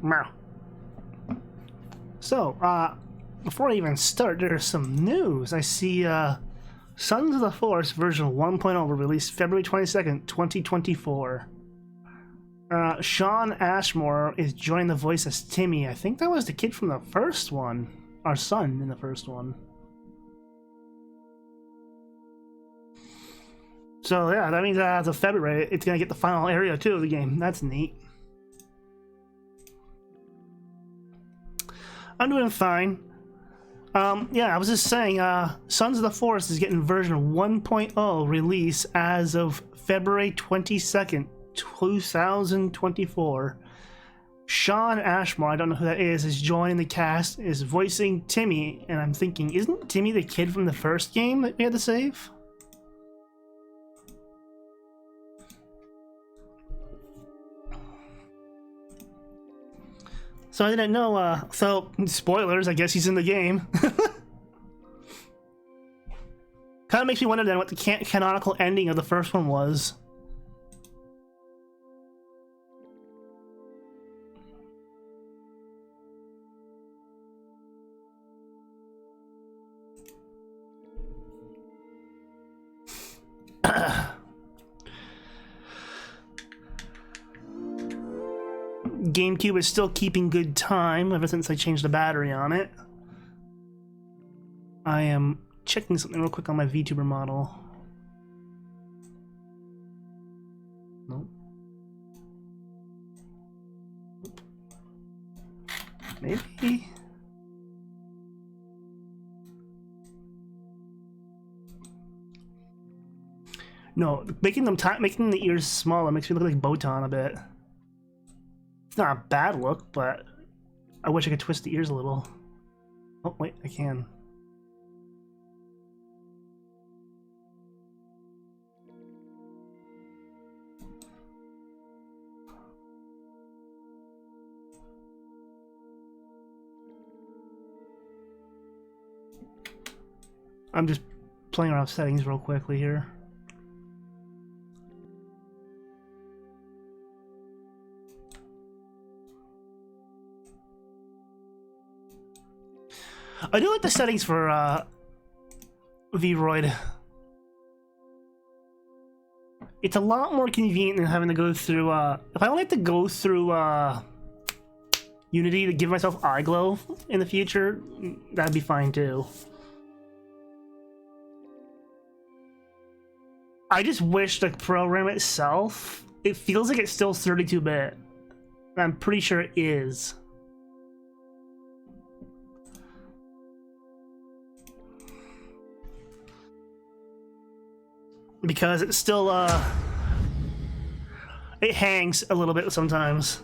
Meow. So, before I even start, there's some news. I see, Sons of the Force version 1.0 will release February 22nd, 2024. Sean Ashmore is joining the voice as Timmy. I think that was the kid from the first one. Our son in the first one. So, yeah, that means as of February, it's going to get the final area, too, of the game. That's neat. I'm doing fine. Yeah, I was just saying, Sons of the Force is getting version 1.0 release as of February 22nd, 2024. Sean Ashmore, I don't know who that is joining the cast, is voicing Timmy, and I'm thinking, isn't Timmy the kid from the first game that we had to save? So I didn't know, so, spoilers, I guess he's in the game. Kind of makes me wonder then what the canonical ending of the first one was. GameCube is still keeping good time ever since I changed the battery on it. I am checking something real quick on my VTuber model. Nope. Maybe. No, making the ears smaller makes me look like Botan a bit. It's not a bad look, but I wish I could twist the ears a little. Oh, wait, I can. I'm just playing around with settings real quickly here. I do like the settings for Vroid. It's a lot more convenient than having to go through if I only have to go through Unity to give myself eye glow in the future, that'd be fine too. I just wish the program itself, it feels like it's still 32-bit. I'm pretty sure it is. Because it's still, it hangs a little bit sometimes.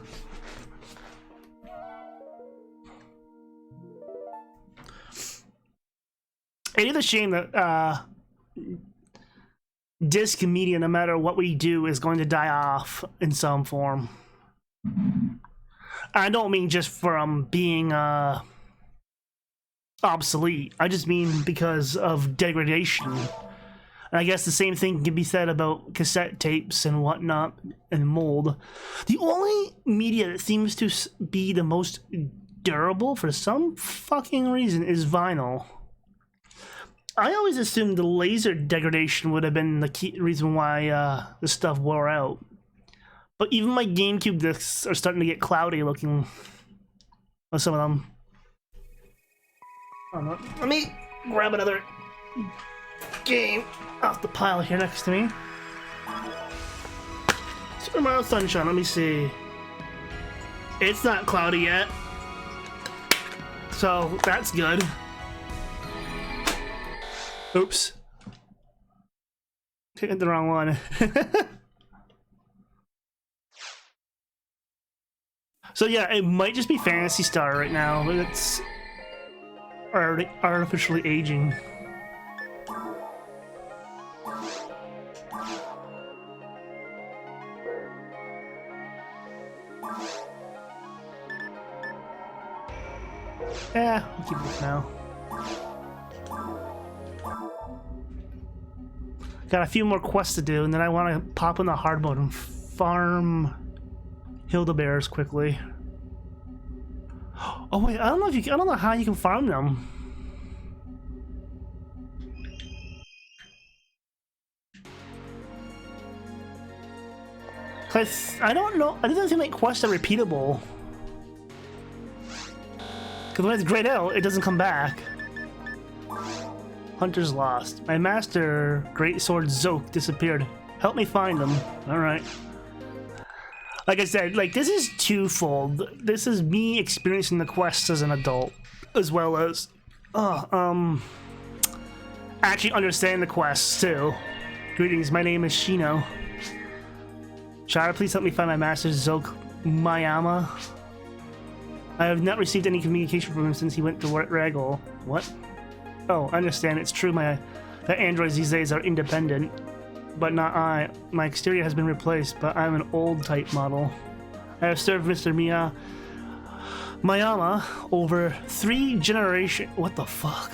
It is a shame that, disc media, no matter what we do, is going to die off in some form. I don't mean just from being, obsolete. I just mean because of degradation. And I guess the same thing can be said about cassette tapes and whatnot and mold. The only media that seems to be the most durable for some fucking reason is vinyl. I always assumed the laser degradation would have been the key reason why the stuff wore out. But even my GameCube discs are starting to get cloudy looking. Well, some of them. Oh, no. Let me grab another game off the pile here next to me. Super Mario Sunshine, let me see. It's not cloudy yet. So, that's good. Oops. Hit the wrong one. So yeah, it might just be Phantasy Star right now, but it's already artificially aging. Yeah, we'll keep this now. Got a few more quests to do, and then I want to pop in the hard mode and farm Hilda Bears quickly. Oh wait, I don't know if you can, I don't know how you can farm them. Cause I don't know, I didn't think like quests are repeatable. Cause when it's grayed out, it doesn't come back. Hunter's lost. My master, Great Sword Zoke, disappeared. Help me find him. Alright. Like I said, like this is twofold. This is me experiencing the quests as an adult, as well as actually understand the quests too. Greetings, my name is Shino. Shire, please help me find my master Zoke Mayama. I have not received any communication from him since he went to Raggle. What? Oh, I understand. It's true that androids these days are independent. But not I. My exterior has been replaced, but I'm an old type model. I have served Mr. Mayama over 3 generations. What the fuck?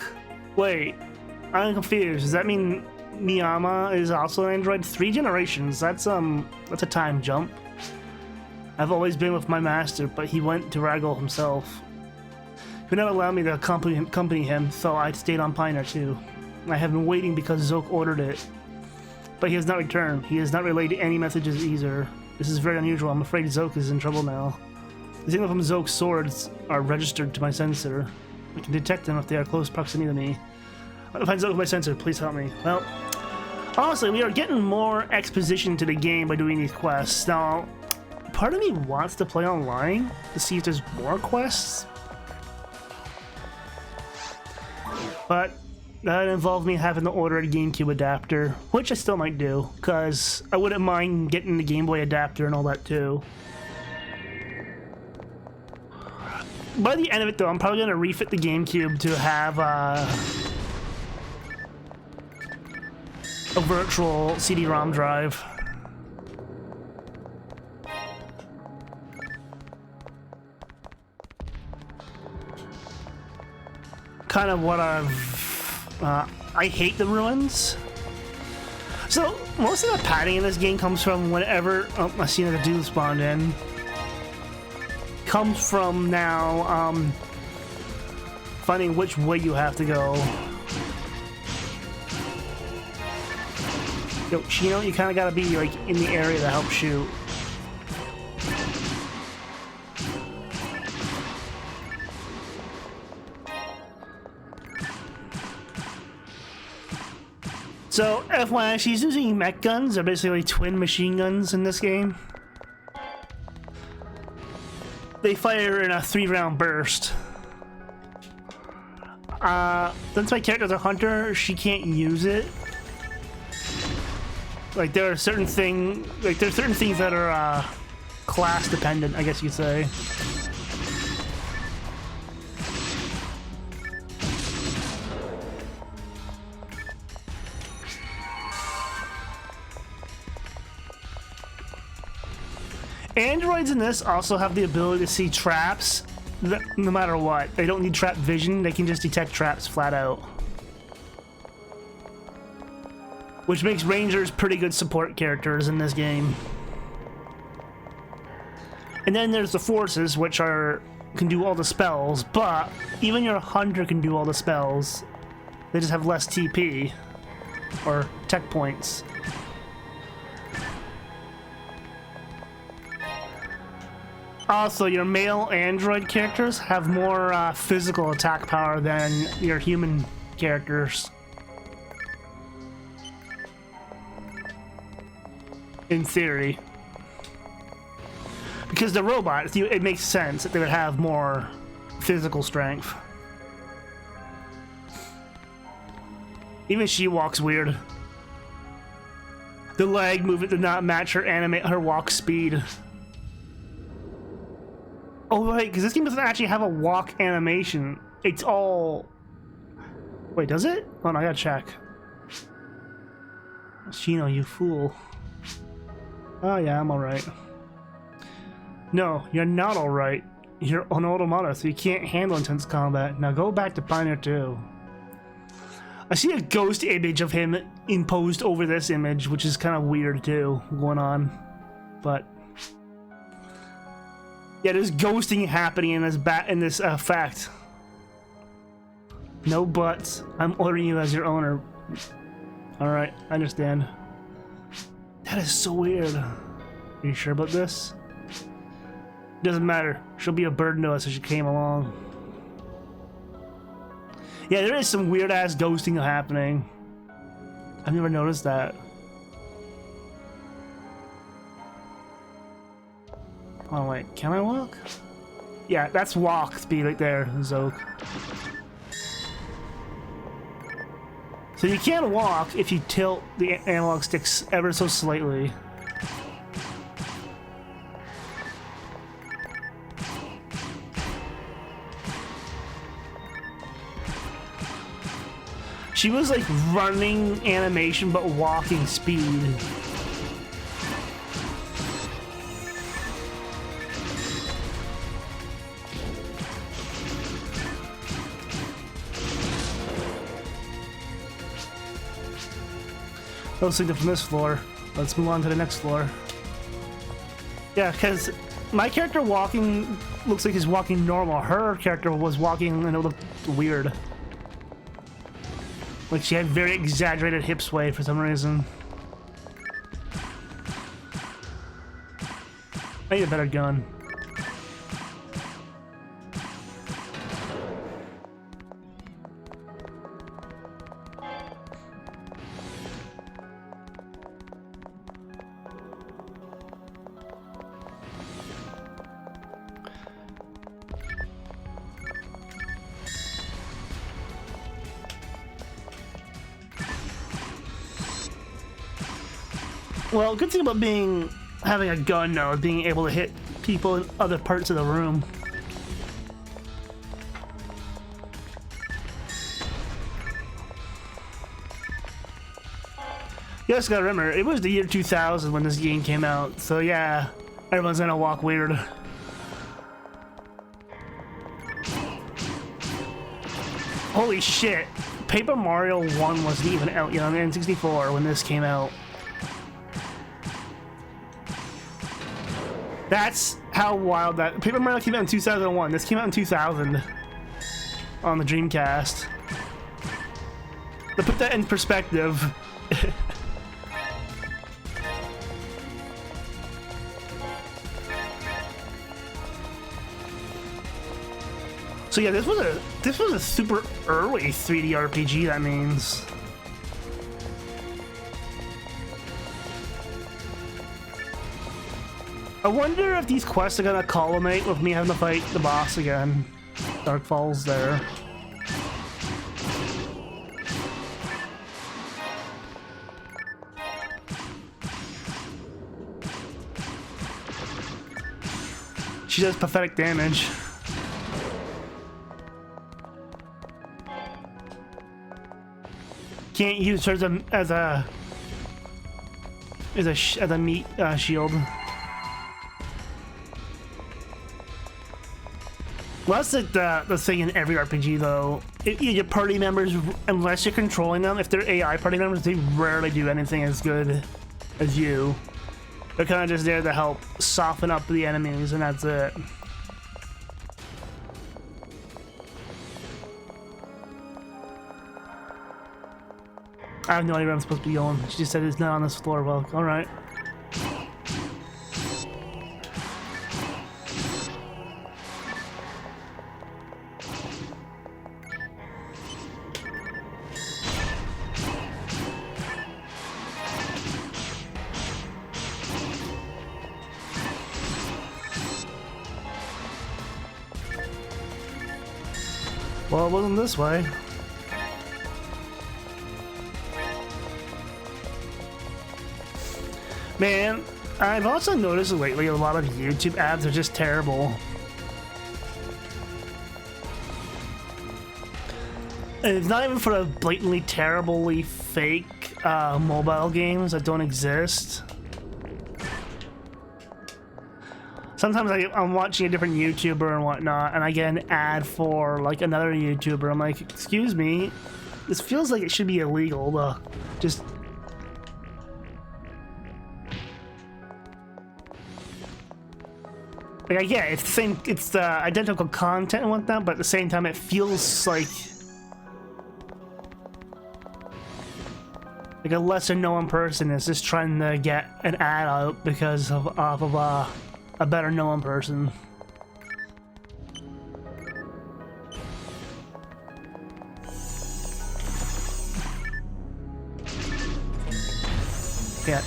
Wait, I'm confused. Does that mean Miyama is also an android? 3 generations. That's a time jump. I've always been with my master, but he went to Raggle himself. He would not allow me to accompany him, so I stayed on Pioneer too. I have been waiting because Zoke ordered it. But he has not returned. He has not relayed any messages either. This is very unusual. I'm afraid Zoke is in trouble now. The signal from Zoke's swords are registered to my sensor. I can detect them if they are close proximity to me. I want to find Zoke with my sensor. Please help me. Well, honestly, we are getting more exposition to the game by doing these quests. Now, part of me wants to play online to see if there's more quests. But that involved me having to order a GameCube adapter, which I still might do, because I wouldn't mind getting the Game Boy adapter and all that too. By the end of it though, I'm probably going to refit the GameCube to have a virtual CD-ROM drive. Kind of what I hate the ruins. So most of the padding in this game comes from whenever I see another dude spawned in. Comes from now finding which way you have to go. Yo, Chino, you kind of gotta be like in the area to help shoot. So, FYI, she's using mech guns. They're basically twin machine guns in this game. They fire in a 3-round burst. Since my character's a hunter, she can't use it. Like, there are certain things that are class dependent, I guess you'd say. Androids in this also have the ability to see traps no matter what. They don't need trap vision, they can just detect traps flat out. Which makes Rangers pretty good support characters in this game. And then there's the Forces, which can do all the spells, but even your Hunter can do all the spells. They just have less TP, or tech points. Also, your male android characters have more physical attack power than your human characters. In theory. Because the robot, it makes sense that they would have more physical strength. Even she walks weird. The leg movement did not match her walk speed. Oh, right, because this game doesn't actually have a walk animation. It's all... Wait, does it? Oh, no, I gotta check. Shino, you fool. Oh, yeah, I'm alright. No, you're not alright. You're an automata, so you can't handle intense combat. Now go back to Pioneer 2. I see a ghost image of him imposed over this image, which is kind of weird, too, going on. But... Yeah, there's ghosting happening in this fact. No buts. I'm ordering you as your owner. Alright, I understand. That is so weird. Are you sure about this? Doesn't matter. She'll be a burden to us if she came along. Yeah, there is some weird ass ghosting happening. I've never noticed that. Oh wait, can I walk? Yeah, that's walk speed right there, Zoke. So you can walk if you tilt the analog sticks ever so slightly. She was like running animation but walking speed. No signal from this floor. Let's move on to the next floor. Yeah, because my character walking looks like he's walking normal. Her character was walking and it looked weird. Like she had very exaggerated hip sway for some reason. I need a better gun. Well, good thing about having a gun now is being able to hit people in other parts of the room. You just gotta remember, it was the year 2000 when this game came out, so yeah, everyone's gonna walk weird. Holy shit, Paper Mario 1 wasn't even out yet on the N64 when this came out. That's how wild that... Paper Mario came out in 2001. This came out in 2000 on the Dreamcast. To put that in perspective... So yeah, this was a super early 3D RPG, that means. I wonder if these quests are gonna culminate with me having to fight the boss again. Dark Falls there. She does pathetic damage. Can't use her as a meat shield. Well, that's like the thing in every RPG, though. Your party members, unless you're controlling them, if they're AI party members, they rarely do anything as good as you. They're kind of just there to help soften up the enemies, and that's it. I have no idea where I'm supposed to be going. She just said it's not on this floor. Well, alright. Well, it wasn't this way. Man, I've also noticed lately a lot of YouTube ads are just terrible. And it's not even for the blatantly terribly fake mobile games that don't exist. Sometimes I'm watching a different YouTuber and whatnot, and I get an ad for like another YouTuber. I'm like, excuse me, this feels like it should be illegal to just... Like, yeah, it's the same, it's the identical content and whatnot, but at the same time, it feels like a lesser known person is just trying to get an ad out because of a better known person. Yeah,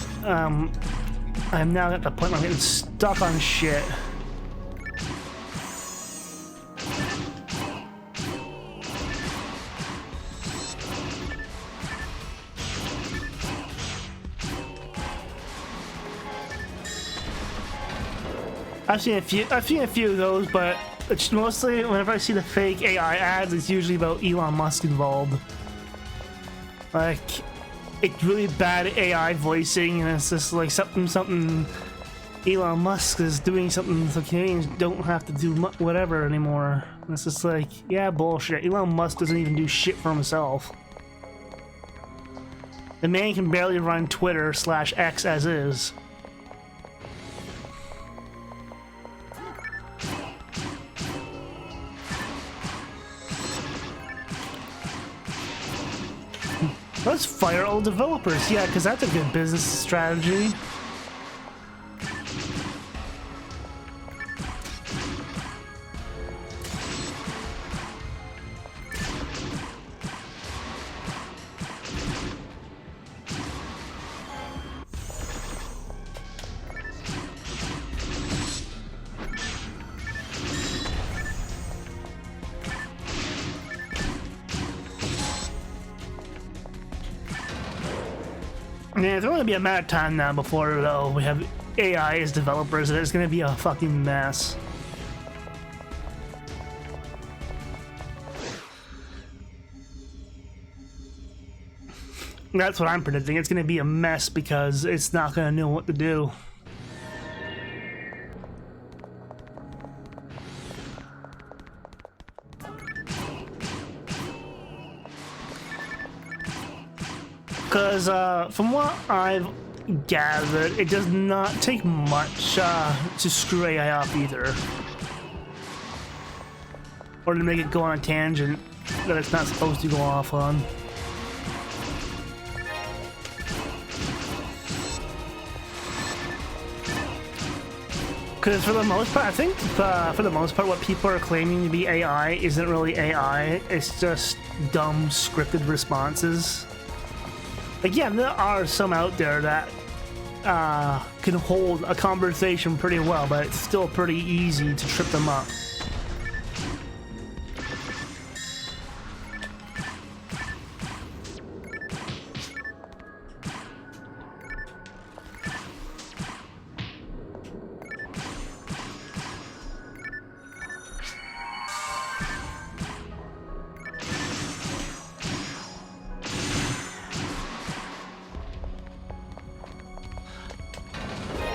I'm now at the point where I'm getting stuck on shit. I've seen a few of those, but it's mostly whenever I see the fake AI ads, it's usually about Elon Musk involved. Like, it's really bad AI voicing, and it's just like something Elon Musk is doing something so Canadians don't have to do whatever anymore. And it's just like, yeah, bullshit. Elon Musk doesn't even do shit for himself. The man can barely run Twitter/X as is. Let's fire all developers, yeah, because that's a good business strategy. Yeah, it's only gonna be a matter of time now before we have AI as developers, and it's gonna be a fucking mess. That's what I'm predicting. It's gonna be a mess because it's not gonna know what to do. Because from what I've gathered, it does not take much to screw AI up either. Or to make it go on a tangent that it's not supposed to go off on. Because for the most part, I think for the most part what people are claiming to be AI isn't really AI, it's just dumb scripted responses. Like, yeah, there are some out there that can hold a conversation pretty well, but it's still pretty easy to trip them up.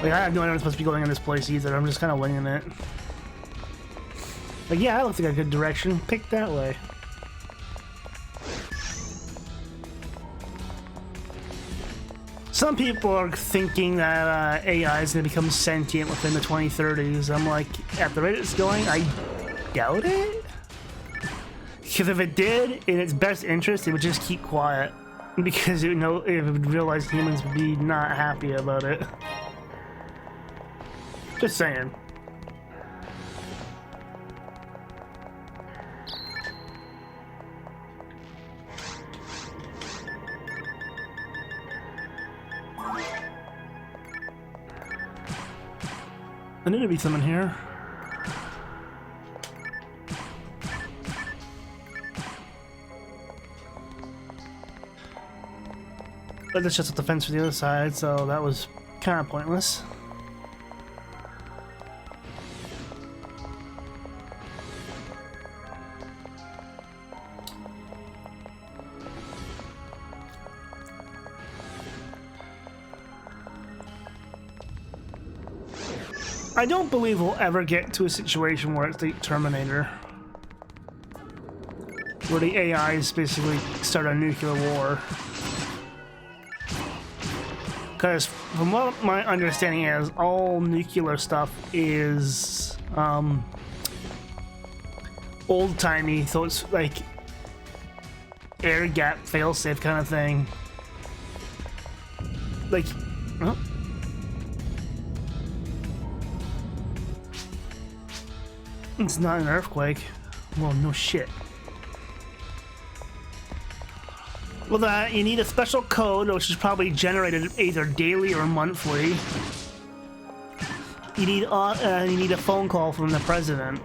Like, I have no idea I'm supposed to be going in this place either. I'm just kind of winging it. Like, yeah, that looks like a good direction. Pick that way. Some people are thinking that AI is going to become sentient within the 2030s. I'm like, at the rate it's going, I doubt it. Because if it did, in its best interest, it would just keep quiet. Because it would realize humans would be not happy about it. Just saying. There need to be someone here. But that's just a defense for the other side, so that was kind of pointless. I don't believe we'll ever get to a situation where it's the Terminator. Where the AIs basically start a nuclear war. Because from what my understanding is, all nuclear stuff is old-timey, so it's like air gap failsafe kind of thing. Like, oh. It's not an earthquake. Well, no shit. Well, you need a special code, which is probably generated either daily or monthly. You need a phone call from the president.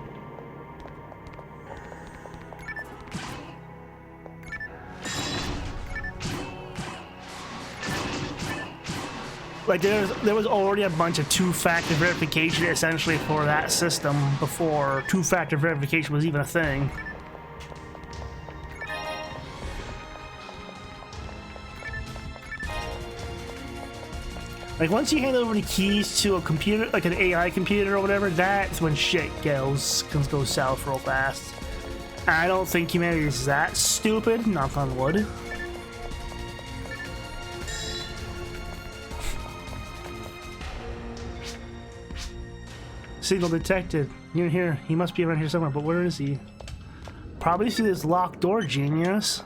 Like there was already a bunch of two-factor verification essentially for that system before two-factor verification was even a thing. Like once you hand over the keys to a computer, like an AI computer or whatever, that's when shit can go south real fast. I don't think humanity is that stupid, knock on wood. Signal detected. Near here. He must be around here somewhere, but where is he? Probably through this locked door, genius.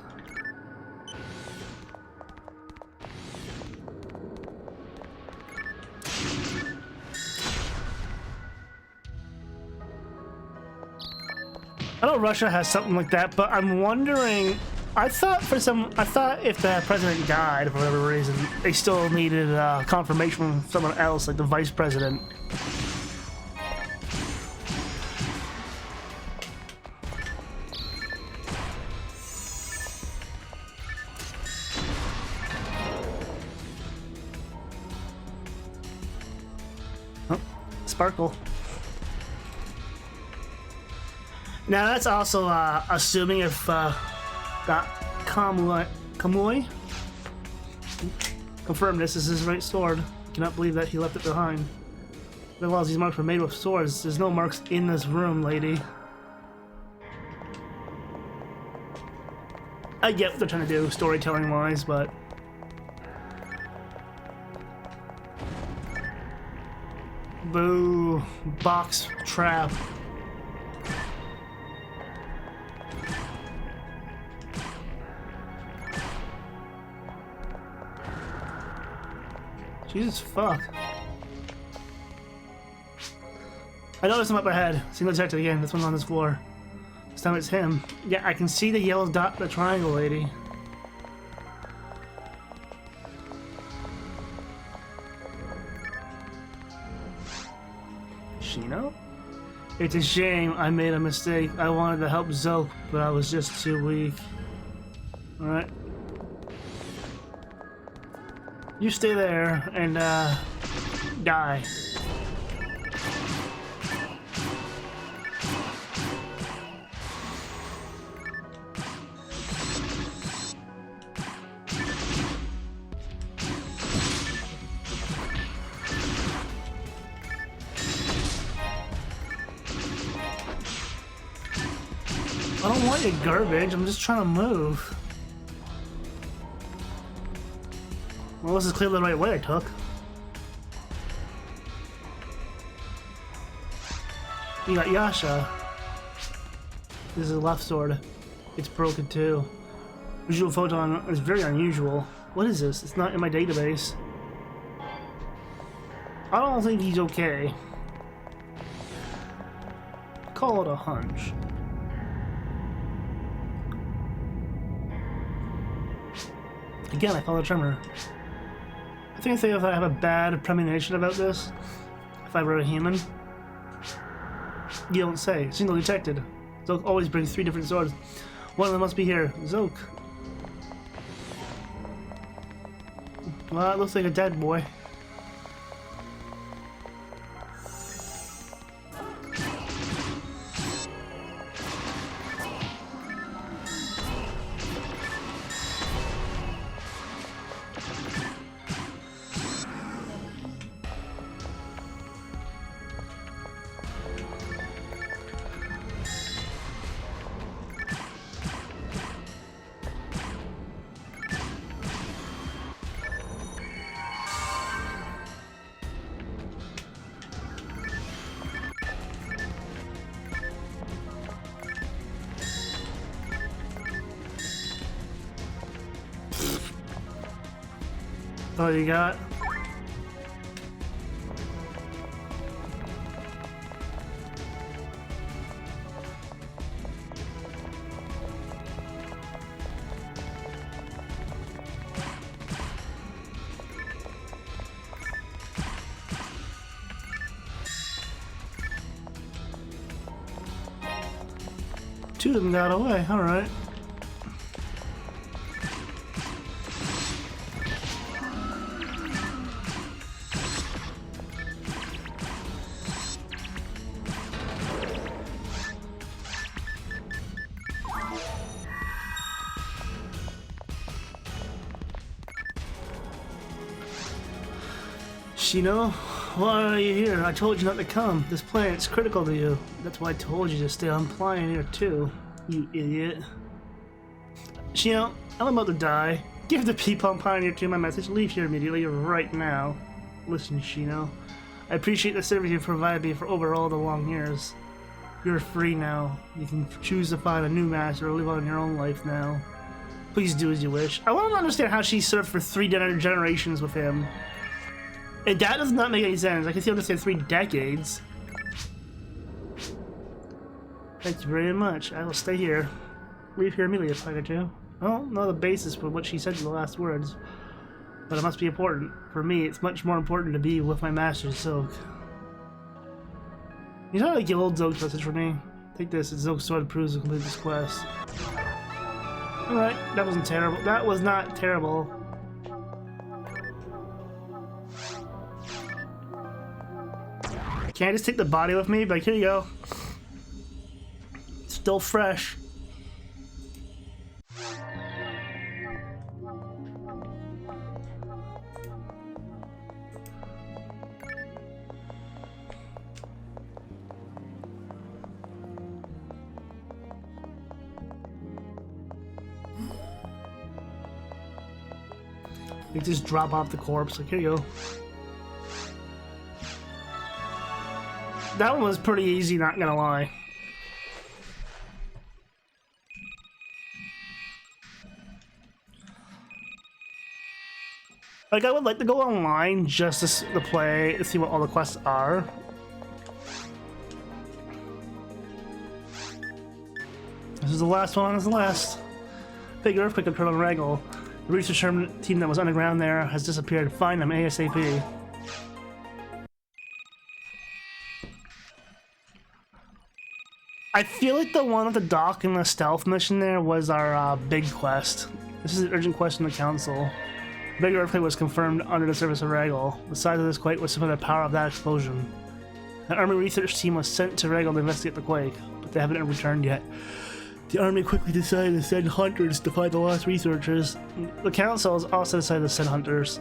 I know Russia has something like that, but I'm wondering. I thought if the president died for whatever reason, they still needed confirmation from someone else, like the vice president. Oh, sparkle. Now that's also assuming if that Kamui confirmed this is his right sword. I cannot believe that he left it behind. Realize these marks were made with swords. There's no marks in this room, lady. I get what they're trying to do storytelling wise, but boo, box trap. Jesus fuck. I noticed him up ahead. Single detected again. This one's on this floor. This time it's him. Yeah, I can see the yellow dot, the triangle lady. Shino? It's a shame I made a mistake. I wanted to help Zoke, but I was just too weak. Alright. You stay there and, die. I don't want your garbage, I'm just trying to move. Well, this is clearly the right way I took. You got Yasha. This is a left sword. It's broken too. Visual photon is very unusual. What is this? It's not in my database. I don't think he's okay. Call it a hunch. Again, I felt a tremor. I think if I have a bad premonition about this, if I were a human, you don't say. Signal detected. Zoke always brings 3 different swords. One of them must be here. Zoke. Well, it looks like a dead boy. Oh, you got? Two of them got away, alright. Shino, why are you here? I told you not to come. This planet's critical to you. That's why I told you to stay on planet here too, you idiot. Shino, I'm about to die. Give the people on Pioneer 2 my message. Leave here immediately, right now. Listen, Shino. I appreciate the service you've provided me for over all the long years. You're free now. You can choose to find a new master or live on your own life now. Please do as you wish. I want to understand how she served for 3 generations with him. And that does not make any sense. I can still understand 3 decades. Thank you very much. I will stay here. Leave here immediately if I do. I don't know the basis for what she said in the last words, but it must be important. For me, it's much more important to be with my master, Zoke. You know, like the old Zoke's message for me? Take this, it's Zoke's sword proves to complete this quest. Alright, that wasn't terrible. That was not terrible. Can't I just take the body with me? But here you go. Still fresh. You just drop off the corpse. Like, here you go. That one was pretty easy, not gonna lie. Like, I would like to go online just to play and see what all the quests are. This is the last one, this is the last. Big earthquake occurred on Regal. The research team that was underground there has disappeared. Find them ASAP. I feel like the one with the dock and the stealth mission there was our big quest. This is an urgent quest from the council. The big earthquake was confirmed under the surface of Regal. The size of this quake was simply the power of that explosion. An army research team was sent to Regal to investigate the quake, but they haven't returned yet. The army quickly decided to send hunters to find the lost researchers. The council has also decided to send hunters.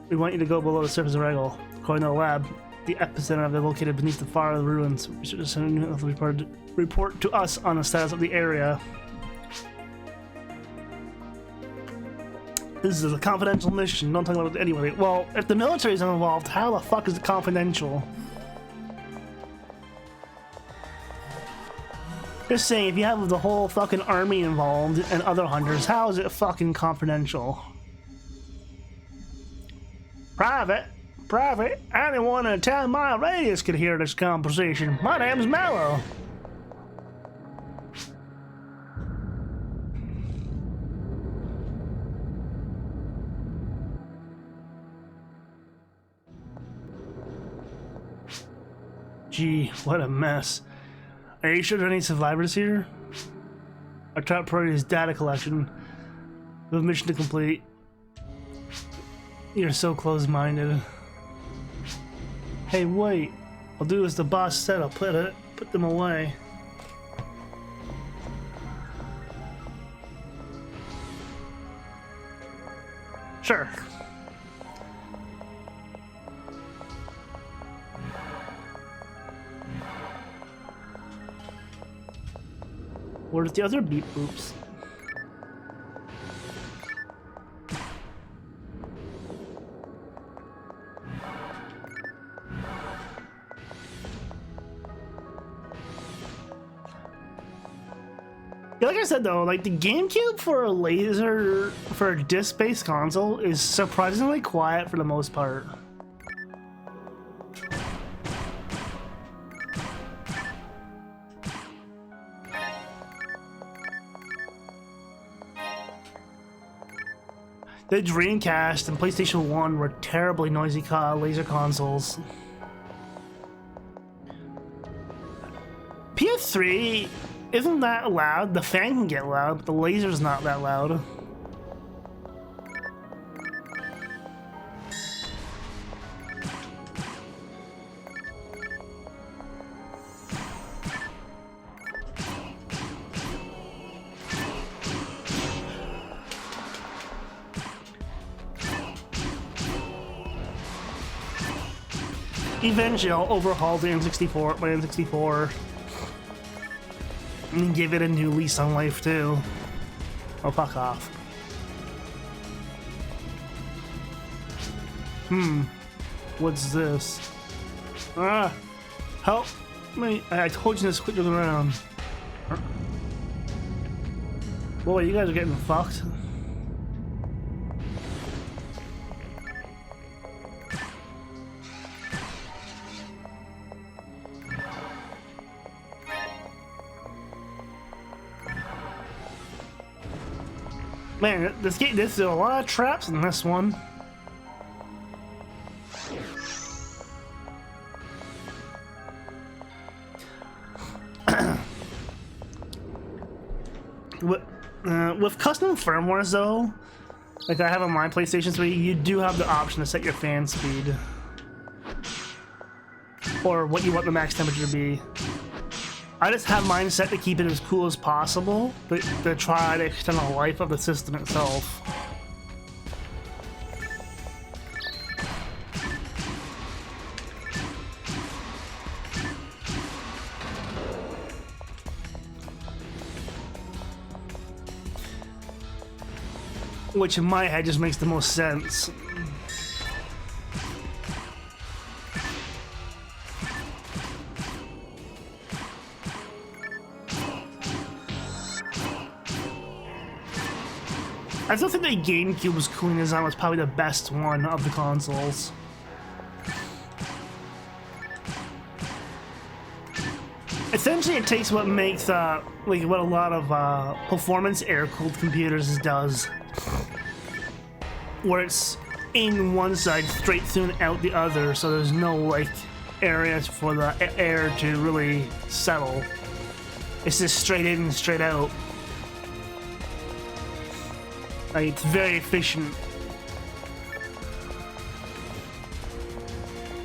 We want you to go below the surface of Regal. According to the lab, the epicenter of it located beneath the far of the ruins. Researchers will report to us on the status of the area. This is a confidential mission. Don't talk about it anyway. Well, if the military is involved, how the fuck is it confidential? Just saying, if you have the whole fucking army involved and other hunters, how is it fucking confidential? Private? Private? Anyone in a 10-mile radius could hear this conversation. My name's Mallow. Gee, what a mess. Are you sure there are any survivors here? Our top priority is data collection. We have a mission to complete. You're so close-minded. Hey, wait. I'll do as the boss said. I'll put them away. Sure. Where's the other beep boops? Yeah, like I said though, like the GameCube for a disc-based console is surprisingly quiet for the most part. The Dreamcast and PlayStation 1 were terribly noisy laser consoles. PS3 isn't that loud. The fan can get loud, but the laser's not that loud. Eventually, I'll overhaul the N64, my N64, and give it a new lease on life too. Oh, fuck off. What's this? Ah, help me! I told you to quit looking around. Boy, you guys are getting fucked. Man, there's a lot of traps in this one. With custom firmwares though, like I have on my PlayStation 3, you do have the option to set your fan speed. Or what you want the max temperature to be. I just have mine set to keep it as cool as possible, but to try to extend the life of the system itself. Which in my head just makes the most sense. I still think the GameCube's cooling design was probably the best one of the consoles. Essentially, it takes what makes like what a lot of performance air-cooled computers does, where it's in one side straight through and out the other, so there's no like areas for the air to really settle. It's just straight in and straight out. Like, it's very efficient.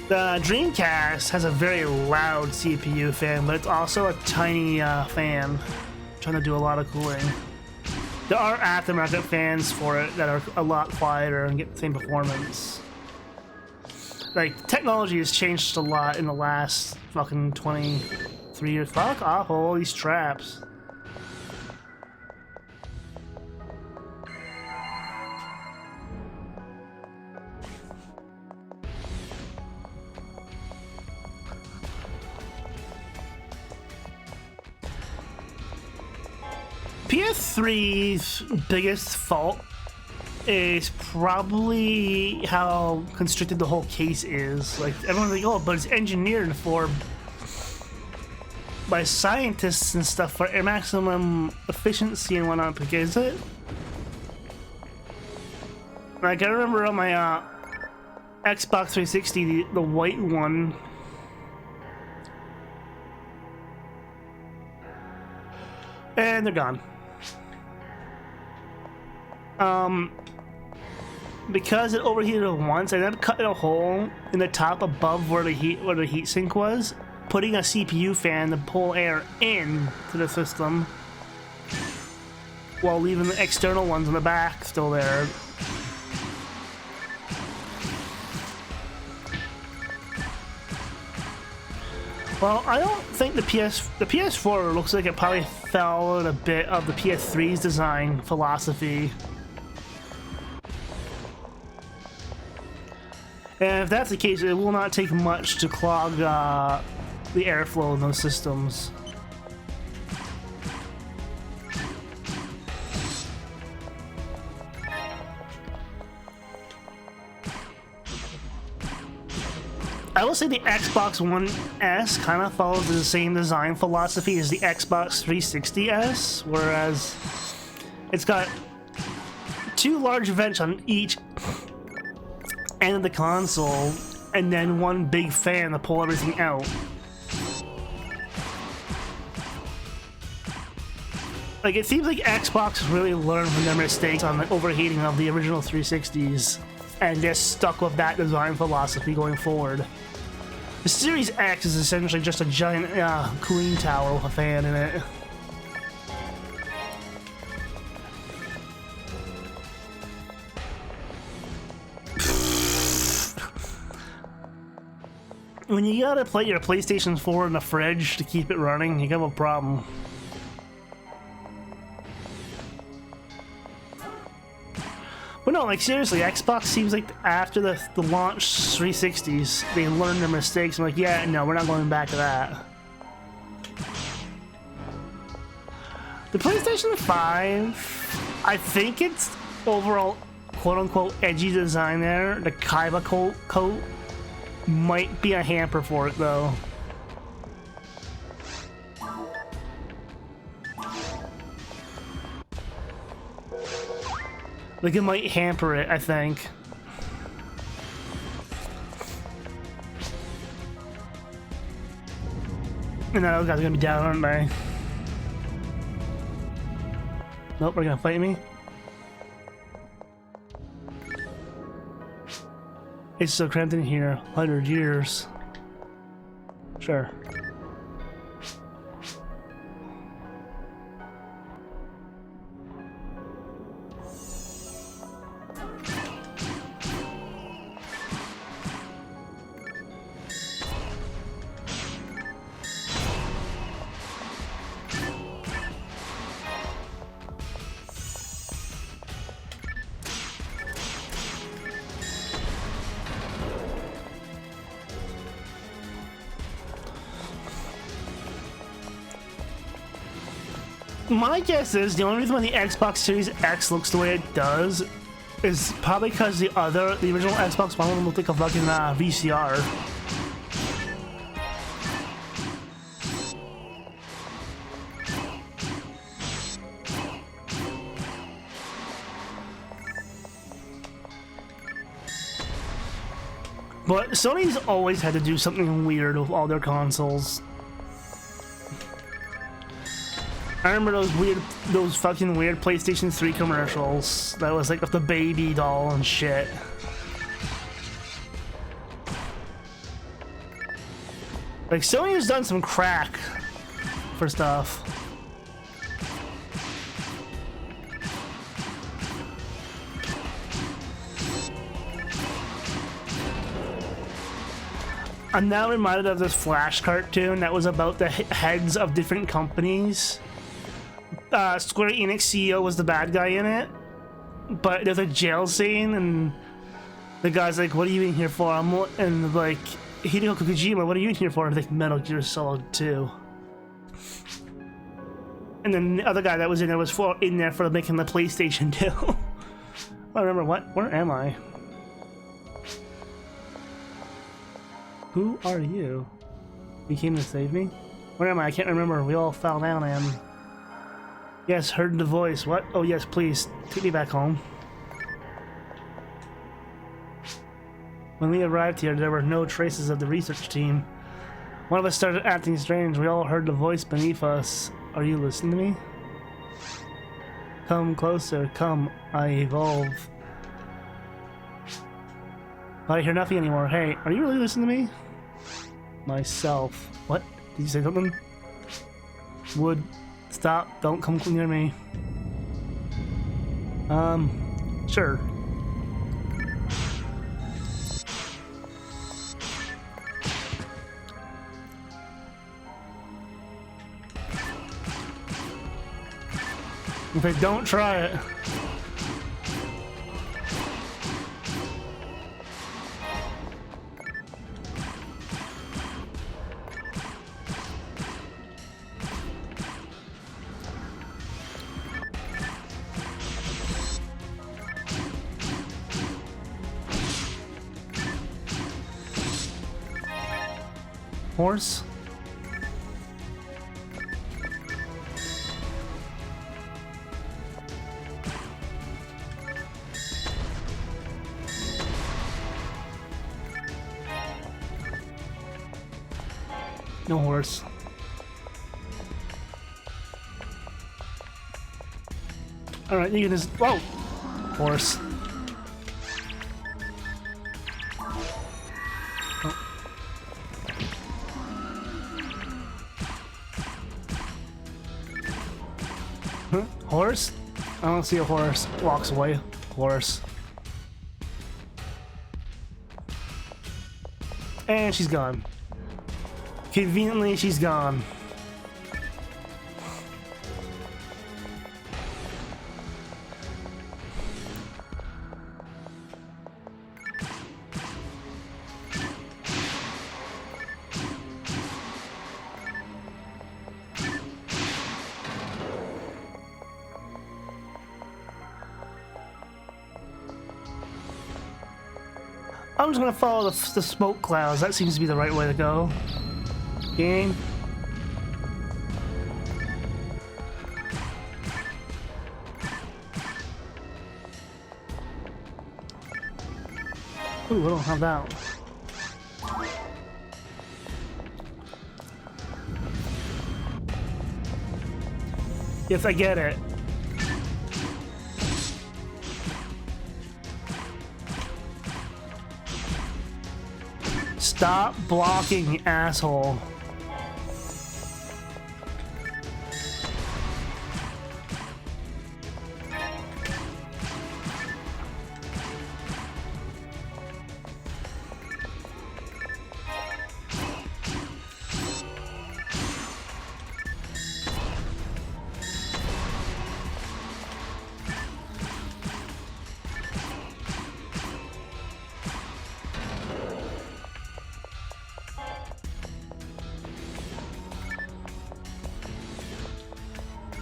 The Dreamcast has a very loud CPU fan, but it's also a tiny fan, trying to do a lot of cooling. There are aftermarket fans for it that are a lot quieter and get the same performance. Like, technology has changed a lot in the last fucking 23 years. Fuck off, all these traps. PS3's biggest fault is probably how constricted the whole case is. Like, everyone's like, oh, but it's engineered by scientists and stuff for maximum efficiency and whatnot, but is it? Like, I remember on my Xbox 360, the white one, and they're gone. Because it overheated once, I ended up cutting a hole in the top above where the heat sink was, putting a CPU fan to pull air in to the system, while leaving the external ones in the back still there. Well, I don't think the PS4 looks like it probably followed a bit of the PS3's design philosophy. And if that's the case, it will not take much to clog the airflow in those systems. I will say the Xbox One S kind of follows the same design philosophy as the Xbox 360 S, whereas it's got two large vents on each end of the console, and then one big fan to pull everything out. Like, it seems like Xbox really learned from their mistakes on the overheating of the original 360s, and they're stuck with that design philosophy going forward. The Series X is essentially just a giant cooling tower with a fan in it. When you gotta play your PlayStation 4 in the fridge to keep it running, you have a problem. But no, like seriously, Xbox seems like after the launch 360s, they learned their mistakes. I'm like, yeah, no, we're not going back to that. The PlayStation 5, I think it's overall quote-unquote edgy design there. The Kaiba coat might be a hamper for it though. Like, it might hamper it, I think. And those guys are gonna be down, aren't they? Nope, they're gonna fight me. It's so cramped in here. 100 years. Sure. My guess is the only reason why the Xbox Series X looks the way it does is probably because the original Xbox One looked like a fucking VCR. But Sony's always had to do something weird with all their consoles. I remember those fucking weird PlayStation 3 commercials that was like with the baby doll and shit. Like, Sony has done some crack for stuff. I'm now reminded of this Flash cartoon that was about the heads of different companies. Square Enix CEO was the bad guy in it, but there's a jail scene and the guy's like, what are you in here for? And like, Hideo Kojima, what are you in here for? And like, Metal Gear Solid 2. And then the other guy that was in there was in there for making the PlayStation 2. I remember what? Where am I? Who are you? You came to save me? Where am I? I can't remember. We all fell down and... Yes, heard the voice. What? Oh yes, please. Take me back home. When we arrived here, there were no traces of the research team. One of us started acting strange. We all heard the voice beneath us. Are you listening to me? Come closer. Come. I evolve. I hear nothing anymore. Hey, are you really listening to me? Myself. What? Did you say something? Wood. Stop. Don't come near me. Sure. Okay, don't try it. Horse? No horse. Alright, you can just... Whoa! Horse. Oh. Huh? Horse? I don't see a horse. Walks away. Horse. And she's gone. Conveniently, she's gone. I'm just gonna follow the smoke clouds. That seems to be the right way to go. Game. Ooh, I don't have that. Yes, I get it. Stop blocking, you asshole.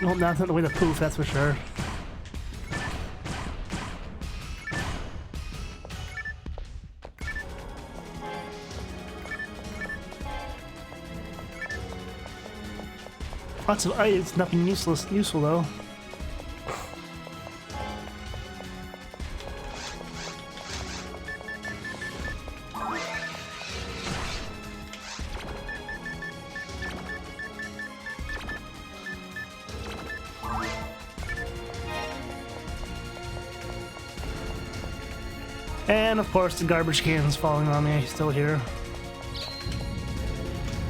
Well, that's not the way to poof, that's for sure. Lots of items, nothing useful though. And of course the garbage can's falling on me, still here.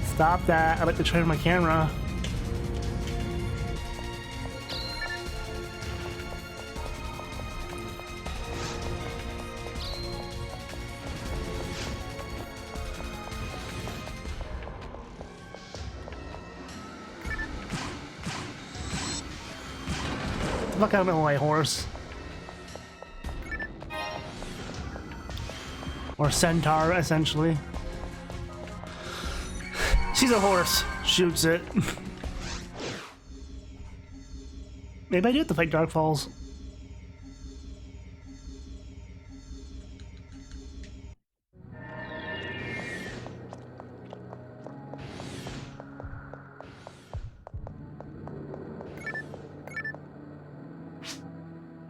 Stop that, I like to turn my camera. Fuck out of my way, horse. Or centaur, essentially. She's a horse. Shoots it. Maybe I do have to fight Dark Falls.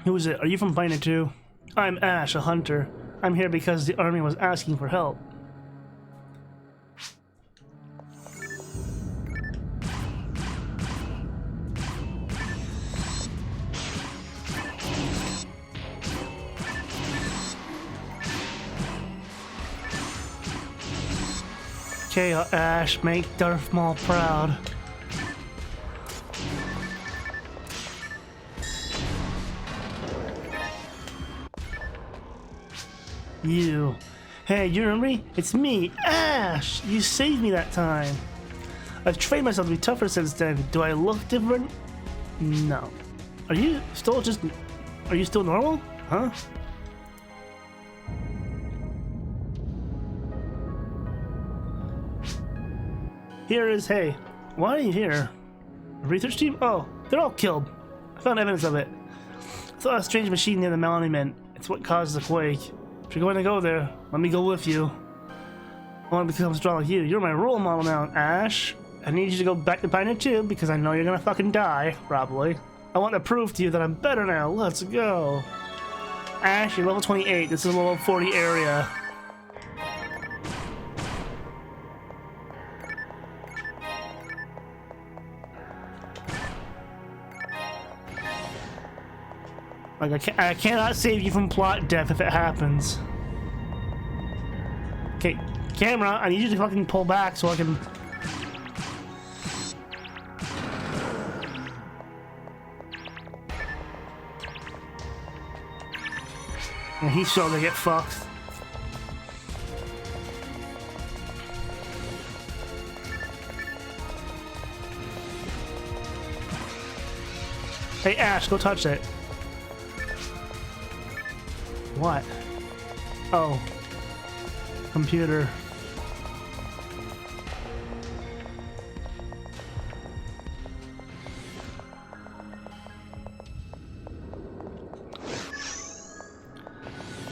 Who is it? Are you from Phantasy 2? I'm Ash, a hunter. I'm here because the army was asking for help. Okay, Ash, make Darth Maul proud. You. Hey, you remember me? It's me, Ash! You saved me that time. I've trained myself to be tougher since then. Do I look different? No. Are you still normal? Huh? Here is, hey, why are you here? A research team? Oh, they're all killed. I found evidence of it. I saw a strange machine near the monument. It's what caused the quake. If you're going to go there, let me go with you. I want to become strong like you. You're my role model now, Ash. I need you to go back to Pioneer 2 because I know you're gonna fucking die, probably. I want to prove to you that I'm better now. Let's go. Ash, you're level 28. This is a level 40 area. Like, I cannot save you from plot death if it happens. Okay, camera, I need you to fucking pull back so I can... And he's still gonna get fucked. Hey Ash, go touch it. What? Oh. Computer.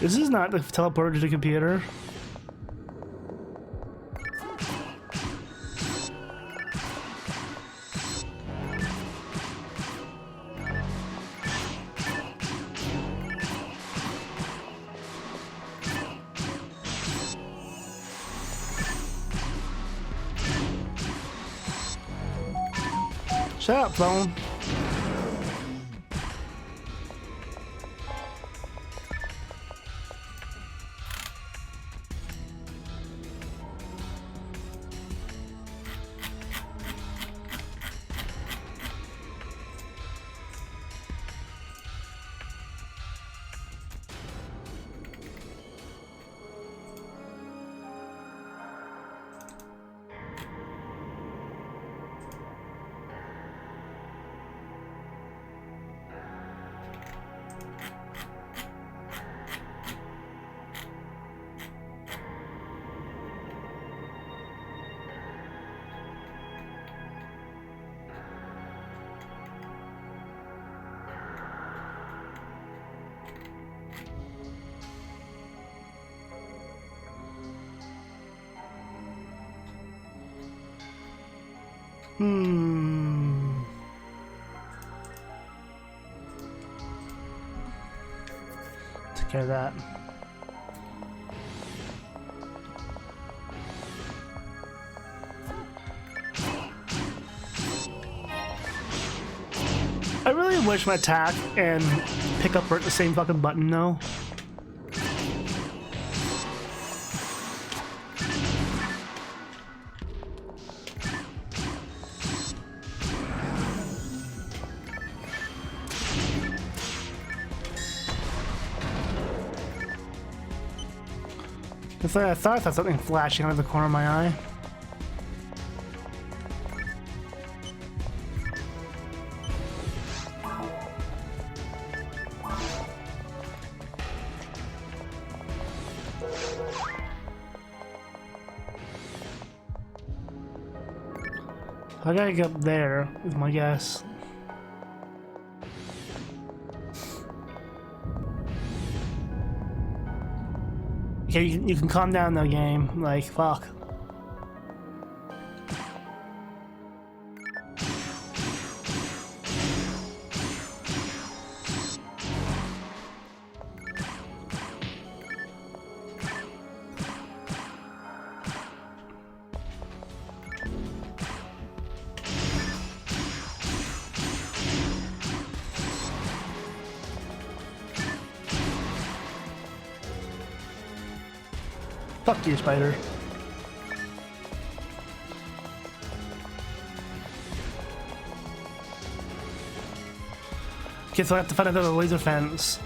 This is not the teleporter to the computer. Shut up, phone. Take care of that. I really wish my attack and pickup were at the same fucking button though. I thought I saw something flashing out of the corner of my eye. I gotta get up there, is my guess. Okay, you can calm down though, game. Like, fuck. Fuck you, spider. Okay, so I have to find another laser fence.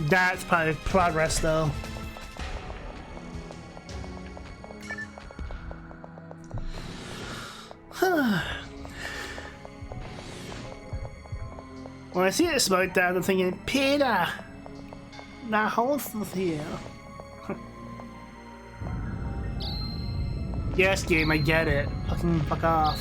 That's probably progress, though. When I see it like that, I'm thinking, Peter! That house is here. Yes, game, I get it. Fucking fuck off.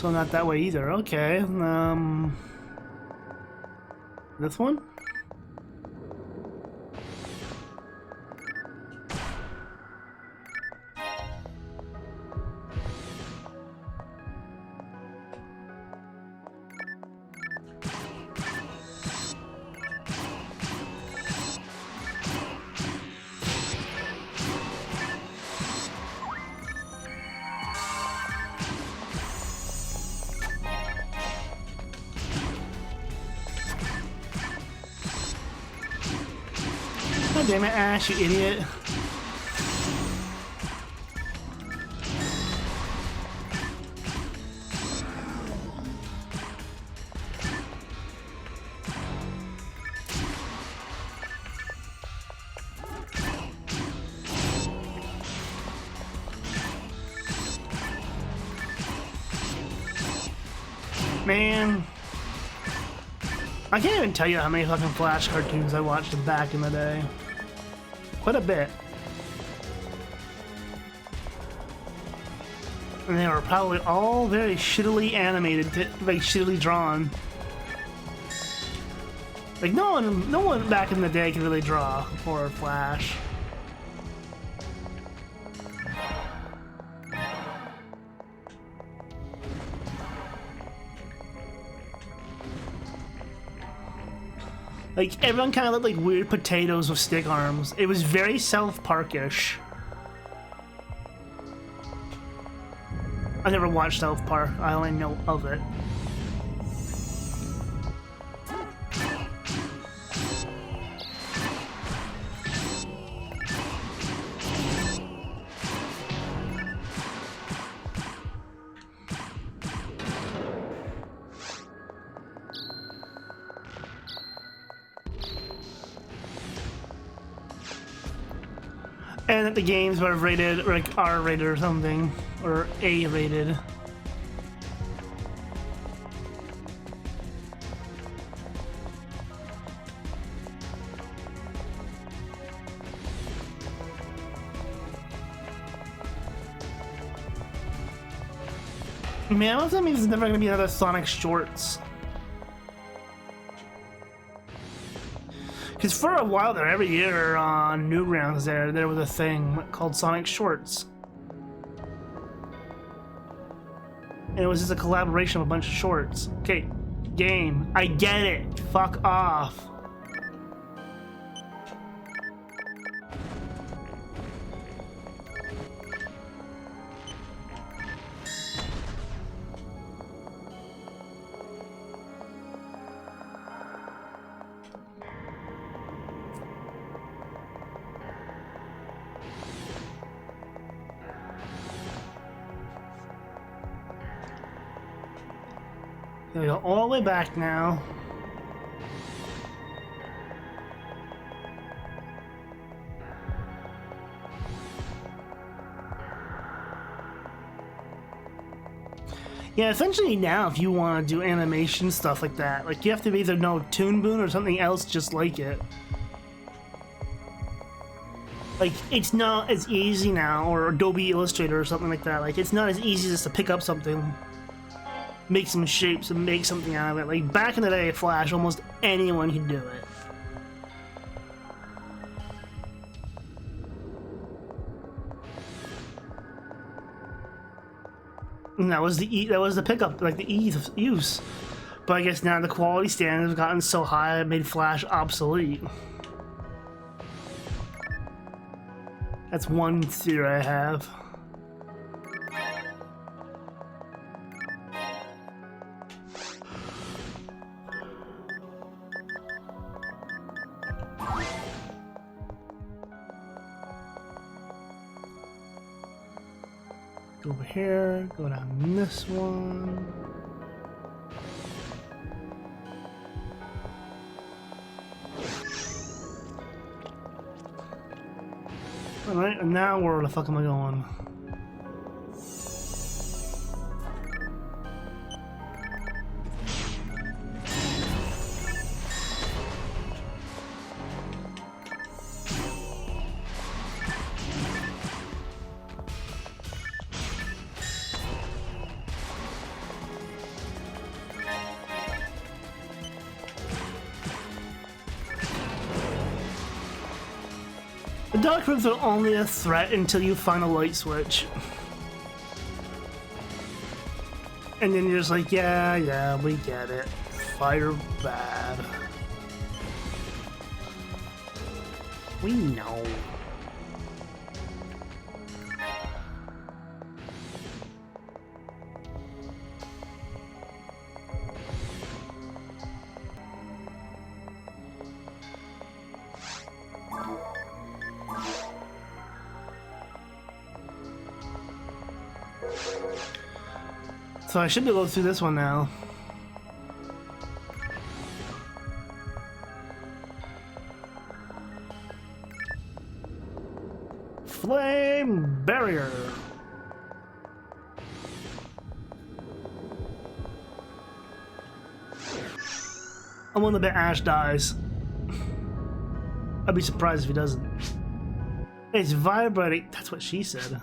So not that way either. Okay. This one? God damn it, Ash, you idiot. Man. I can't even tell you how many fucking Flash cartoons I watched back in the day. Quite a bit. And they were probably all very shittily animated, like shittily drawn. Like no one back in the day could really draw for Flash. Like, everyone kind of looked like weird potatoes with stick arms. It was very South Park-ish. I never watched South Park. I only know of it. And that the games were rated like R-rated or something, or A-rated. Man, what does that mean there's never gonna be another Sonic Shorts? Because for a while there, every year on Newgrounds there was a thing called Sonic Shorts. And it was just a collaboration of a bunch of shorts. Okay, game. I get it. Fuck off. We go all the way back now. Yeah, essentially now if you want to do animation stuff like that, like you have to either know Toon Boom or something else just like it. Like, it's not as easy now, or Adobe Illustrator or something like that. Like, it's not as easy just to pick up something, make some shapes, and make something out of it. Like, back in the day, Flash, almost anyone could do it. And that was the pickup, like the ease of use. But I guess now the quality standards have gotten so high it made Flash obsolete. That's one theory I have. Go over here, go down this one. Alright, and now where the fuck am I going? dark rooms are only a threat until you find a light switch. And then you're just like, yeah, we get it. Fire bad. We know. So I should be able to go through this one now. Flame barrier. I wonder if Ash dies. I'd be surprised if he doesn't. It's vibrating. That's what she said.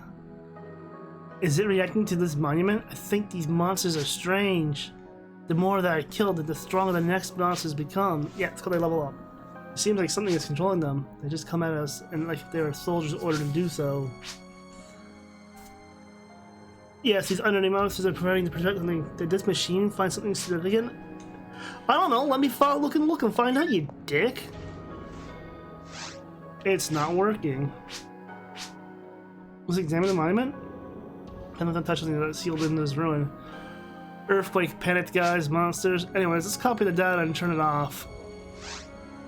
Is it reacting to this monument? I think these monsters are strange. The more that I kill, the stronger the next monsters become. Yeah, it's because they level up. It seems like something is controlling them. They just come at us and like they're soldiers ordered to do so. Yes, these underneath monsters are preparing to protect something. Did this machine find something significant? I don't know. Let me look and find out, you dick. It's not working. Let's examine the monument. And then touch something that's sealed in this ruin. Earthquake, panicked guys, monsters. Anyways, let's copy the data and turn it off.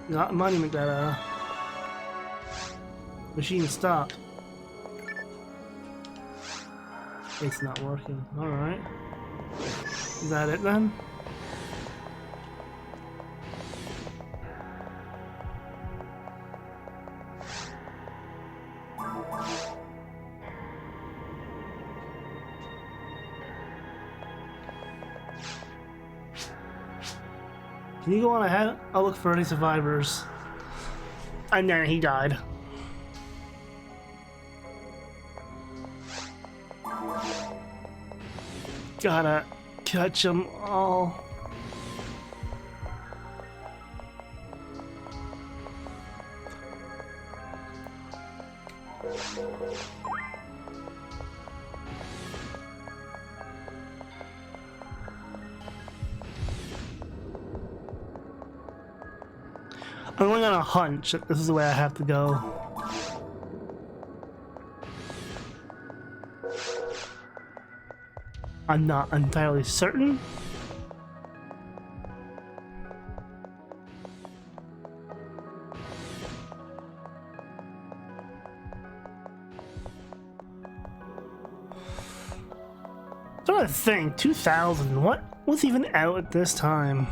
Not monument data. Machine stopped. It's not working. Alright. Is that it then? Can you go on ahead? I'll look for any survivors. And then he died. Gotta catch them all. I'm going on a hunch that this is the way I have to go. I'm not entirely certain. I'm trying to think, 2000, what was even out at this time?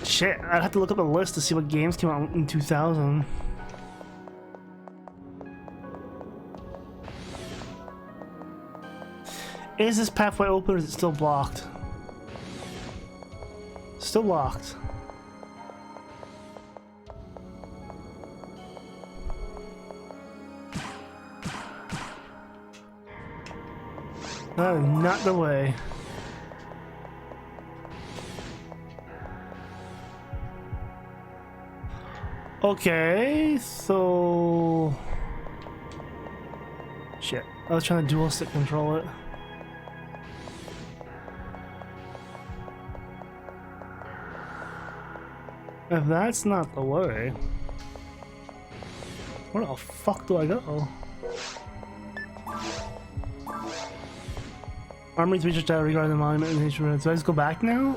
Shit, I'd have to look up a list to see what games came out in 2000. Is this pathway open or is it still blocked? Still locked. That is not the way. Okay, so... Shit, I was trying to dual stick control it. If that's not the way, where the fuck do I go? Armory's research data regarding the monument and nature. So I just go back now?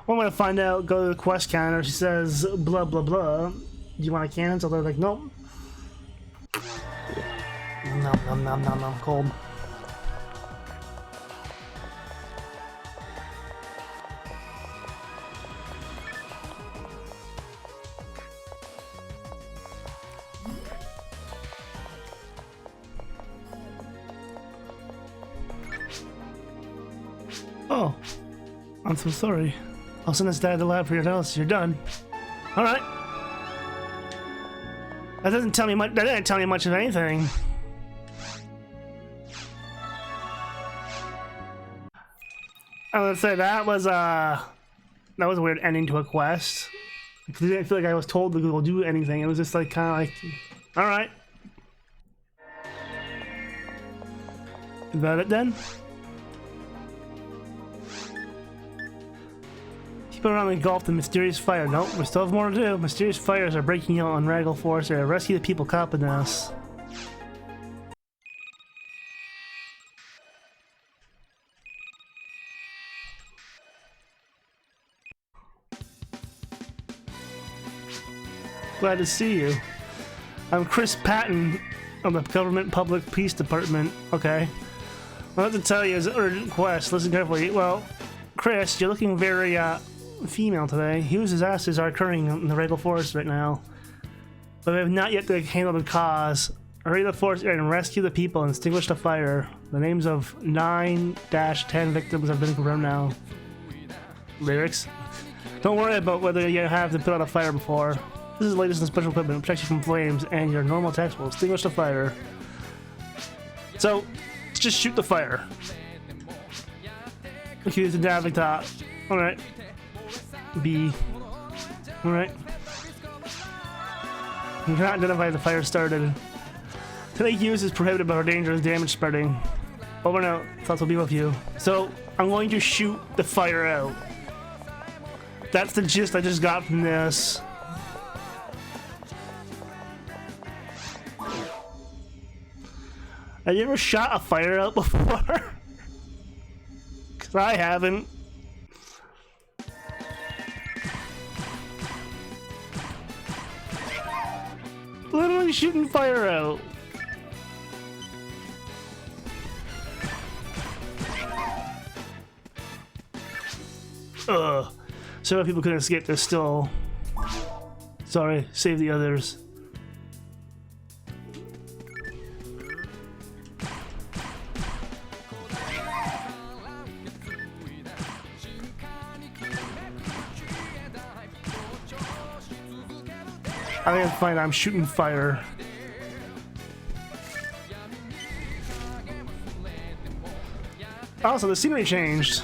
Well, I'm gonna find out, go to the quest counter. She says, blah blah blah. Do you want to cancel? They're like, nope. Nom, cold. Oh, I'm so sorry. I'll send this data to the lab for your analysis. You're done. All right. That doesn't tell me much. That didn't tell me much of anything. I would say that was a weird ending to a quest. I didn't feel like I was told to go do anything. It was just like kind of like, all right. Is that it then? People around engulfed in mysterious fire. Nope, we still have more to do. Mysterious fires are breaking out on Raggle Forest area. Rescue the people caught in this. Glad to see you. I'm Chris Patton of the Government Public Peace Department. Okay. What I have to tell you is an urgent quest. Listen carefully. Well, Chris, you're looking very, female today. Huge disasters are occurring in the Raggle Forest right now. But we have not yet handled the cause. Hurry to the forest area and rescue the people and extinguish the fire. The names of 9-10 victims have been confirmed now. Lyrics? Don't worry about whether you have to put out a fire before. This is the latest in special equipment. It protects you from flames, and your normal attacks will extinguish the fire. So, let's just shoot the fire. Okay, use the Davik top. Alright. B. Alright. You cannot identify the fire started. To make use is prohibited by dangerous damage spreading. Over and out. Thoughts will be with you. So, I'm going to shoot the fire out. That's the gist I just got from this. Have you ever shot a fire out before? Cause I haven't. Literally shooting fire out. Ugh. So people couldn't escape, they're still. Sorry, save the others. I think it's fine, I'm shooting fire. Also, the scenery changed.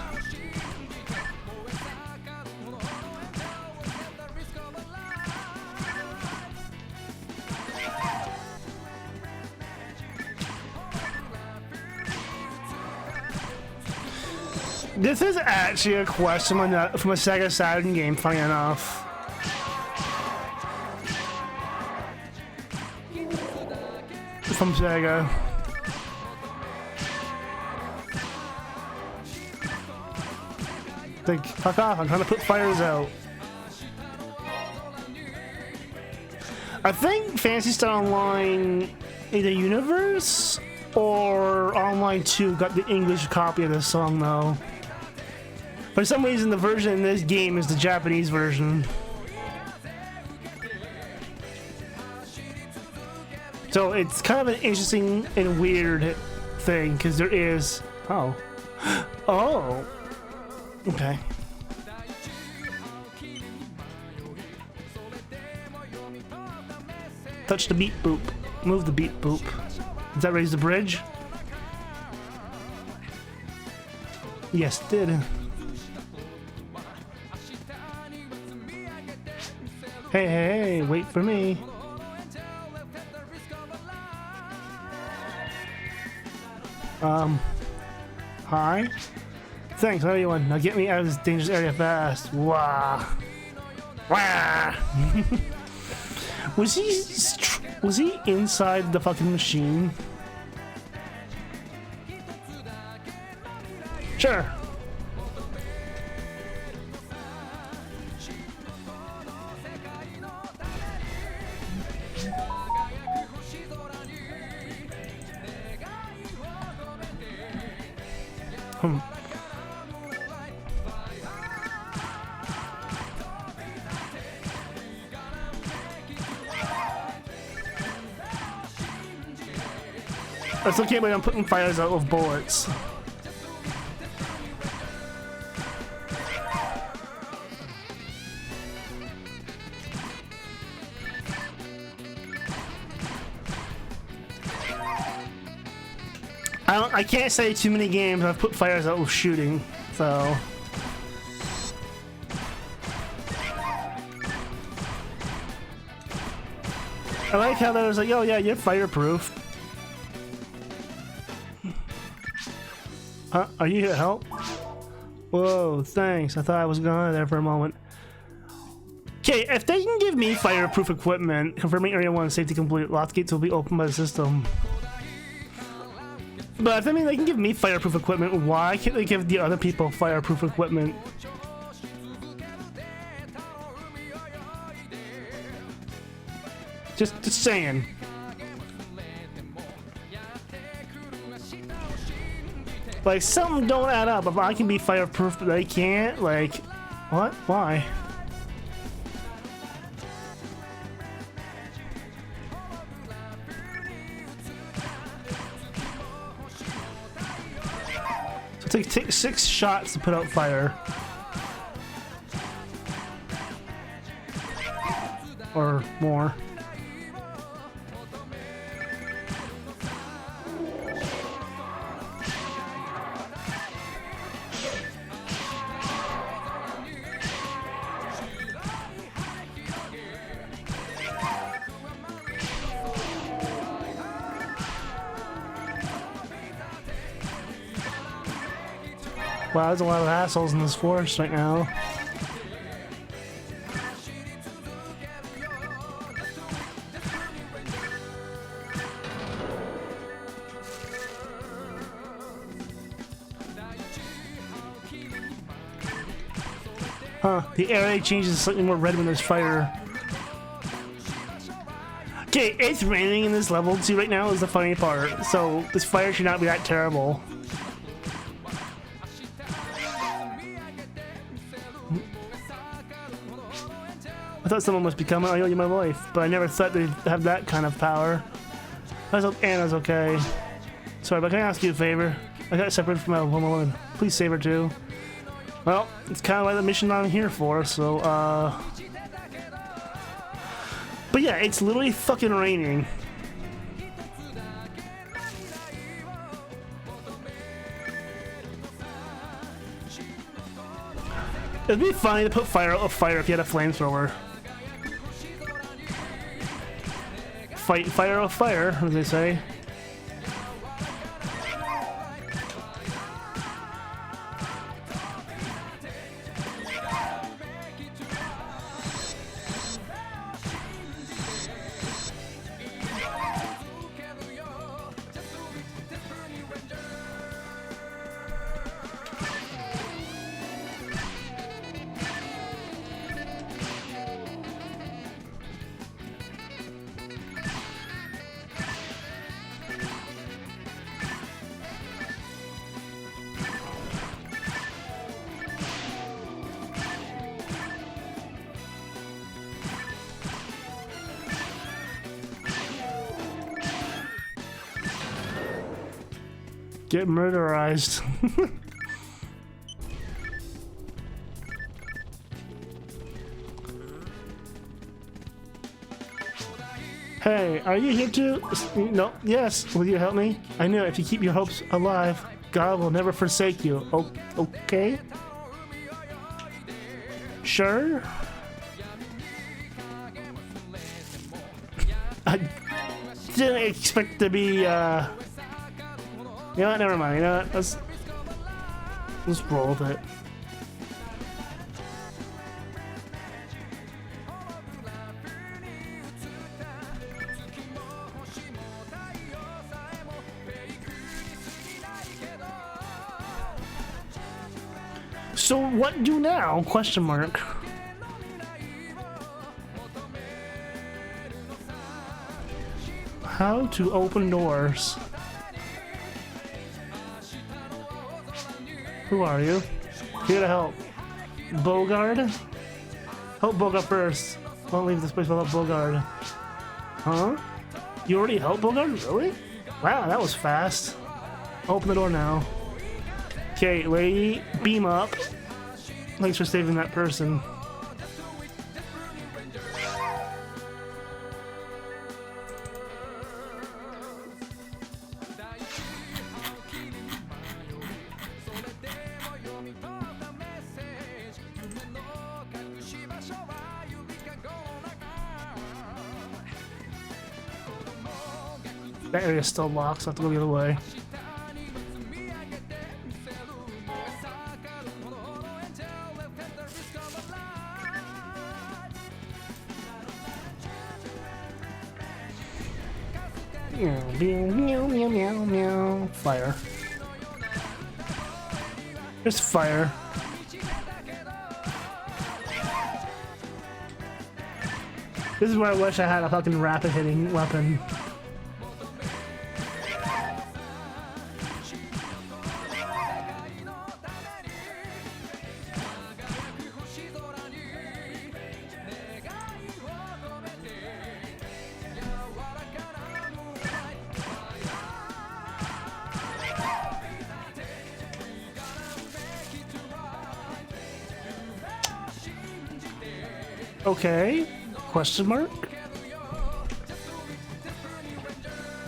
This is actually a quest from a Sega Saturn game, funny enough. From Sega. Like, fuck off, I'm trying to put fires out. I think Phantasy Star Online either Universe or Online 2 got the English copy of this song though. For some reason the version in this game is the Japanese version. So it's kind of an interesting and weird thing, because there is... Oh. Oh! Okay. Touch the beat boop. Move the beat boop. Does that raise the bridge? Yes, it did. Hey, hey, hey, wait for me. Hi? Thanks, how are you doing? Now get me out of this dangerous area fast. Wah! Wah! Was he inside the fucking machine? Sure. I still can't believe I'm putting fires out with bullets. I can't say too many games I've put fires out with shooting, so. I like how there's like, oh yeah, you're fireproof. Are you here to help? Whoa, thanks. I thought I was gone there for a moment. Okay, if they can give me fireproof equipment, confirming Area 1 safety complete, lock gates will be opened by the system. But if I mean they can give me fireproof equipment, why can't they give the other people fireproof equipment? Just saying. Like, something don't add up. If I can be fireproof but they can't, like, what? Why? So take 6 shots to put out fire. Or more. Wow, there's a lot of assholes in this forest right now. Huh, the area changes slightly more red when there's fire. Okay, it's raining in this level too right now is the funny part, so this fire should not be that terrible. I thought someone must be coming. I owe you my life, but I never thought they'd have that kind of power. I hope Anna's okay. Sorry, but can I ask you a favor? I got separated from my woman. Please save her too. Well, it's kind of like the mission I'm here for, so, But yeah, it's literally fucking raining. It'd be funny to put fire out of fire if you had a flamethrower. Fight fire of fire, as they say. Get murderized. Hey, are you here too? No, yes, will you help me? I know if you keep your hopes alive, God will never forsake you. Okay? Sure? I didn't expect to be, You know what? Never mind. You know what? Let's roll with it. So what do now? Question mark. How to open doors. Who are you? Here to help. Bogard? Help Bogard first. Won't leave this place without Bogard. Huh? You already helped Bogard? Really? Wow, that was fast. Open the door now. Okay, lady, beam up. Thanks for saving that person. That area's still locked, so I have to go the other way. Meow, meow, meow, meow, meow. Fire. There's fire. This is where I wish I had a fucking rapid hitting weapon. Okay. Question mark?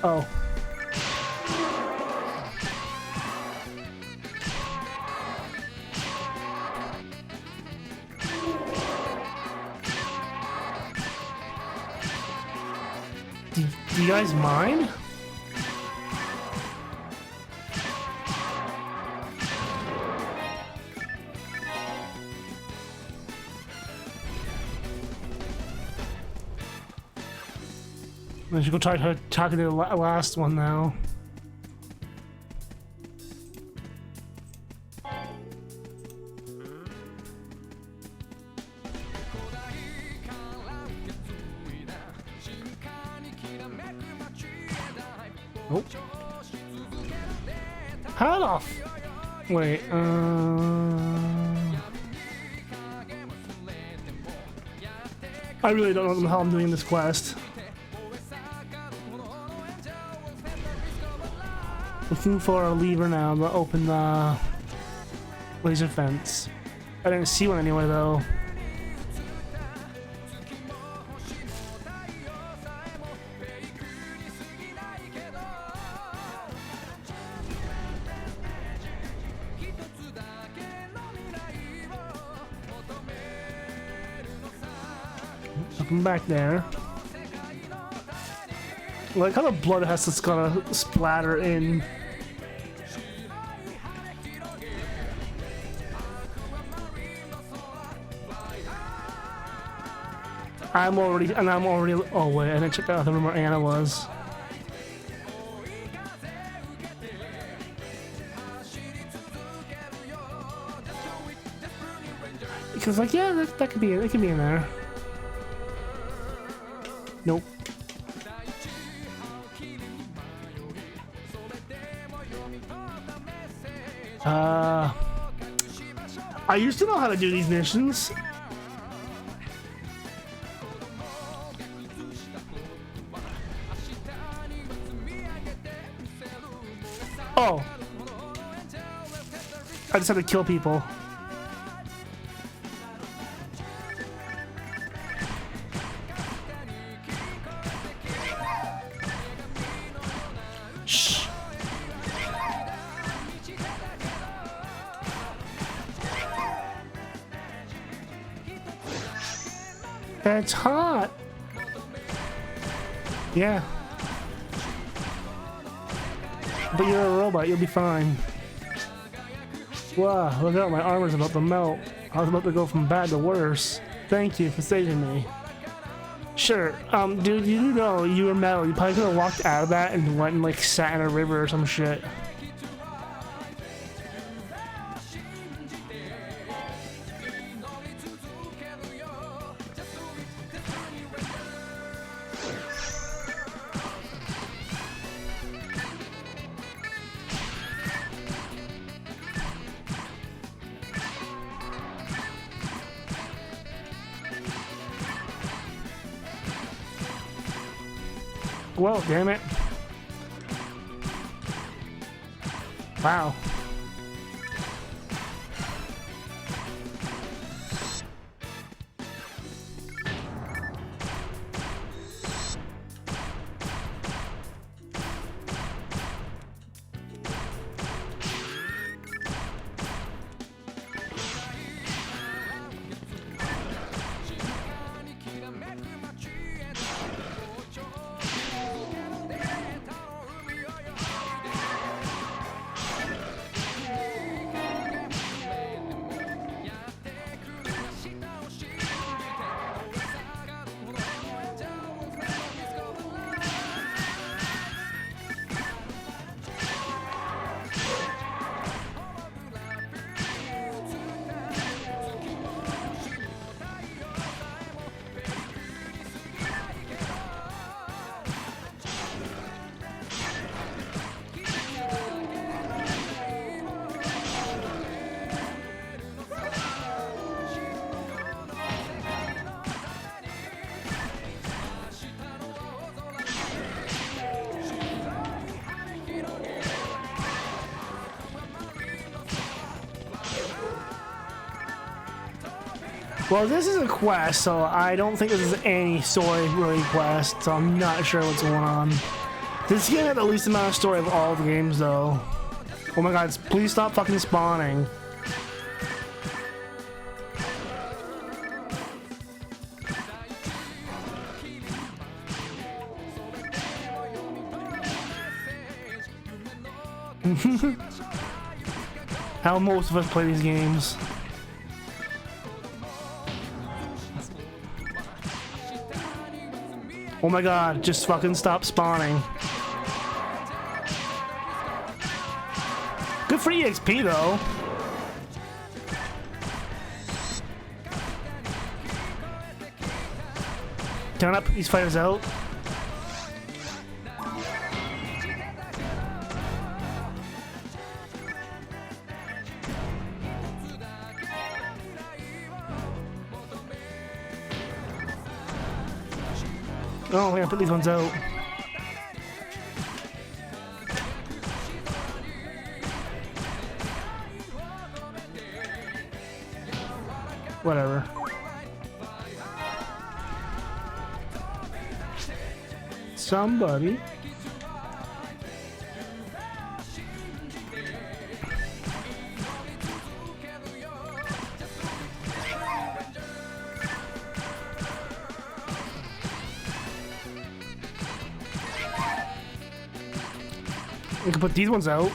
Oh. Do you guys mind? I should go try talking to the last one now. Oh. Hat off! Wait, I really don't know how I'm doing this quest. Looking for a lever now to open the laser fence. I didn't see one anywhere though. Come back there. Like how the blood has to kind of splatter in. I'm already. Oh wait, I didn't check out the room where Anna was. Because like, yeah, that could be. It could be in there. Nope. I used to know how to do these missions. Oh. I just had to kill people. Shh. That's hot. Yeah. But you're a robot, you'll be fine. Wow, look out, my armor's about to melt. I was about to go from bad to worse. Thank you for saving me. Sure, dude, you know you were metal. You probably could have walked out of that and went and like sat in a river or some shit. Whoa, damn it. Wow. Well, this is a quest, so I don't think this is any story really quest, so I'm not sure what's going on. This game had the least amount of story of all the games, though. Oh my god, please stop fucking spawning. How most of us play these games. Oh my god, just fucking stop spawning. Good for EXP though. Can I put these fighters out? Oh, we're gonna put these ones out. Whatever. Somebody. We can put these ones out.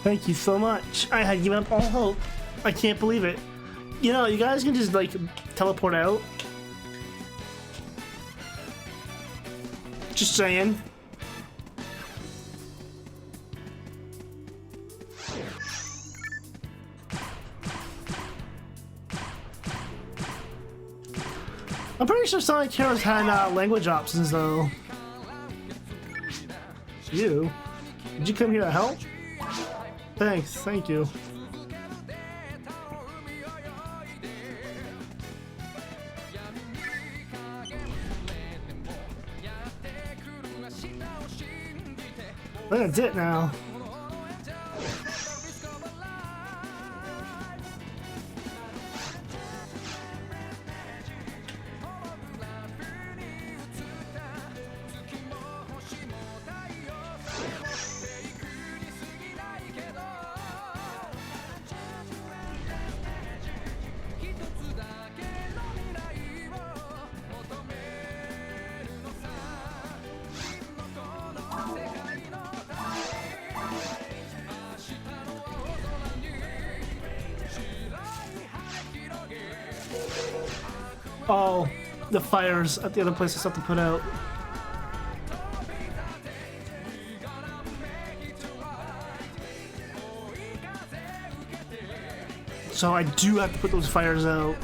Thank you so much. I had given up all hope. I can't believe it. You know, you guys can just like teleport out. Just saying. I'm pretty sure Sonic Heroes had language options though. You? Did you come here to help? Thanks, thank you. I think that's it now. Oh, the fires at the other place I still have to put out. So I do have to put those fires out.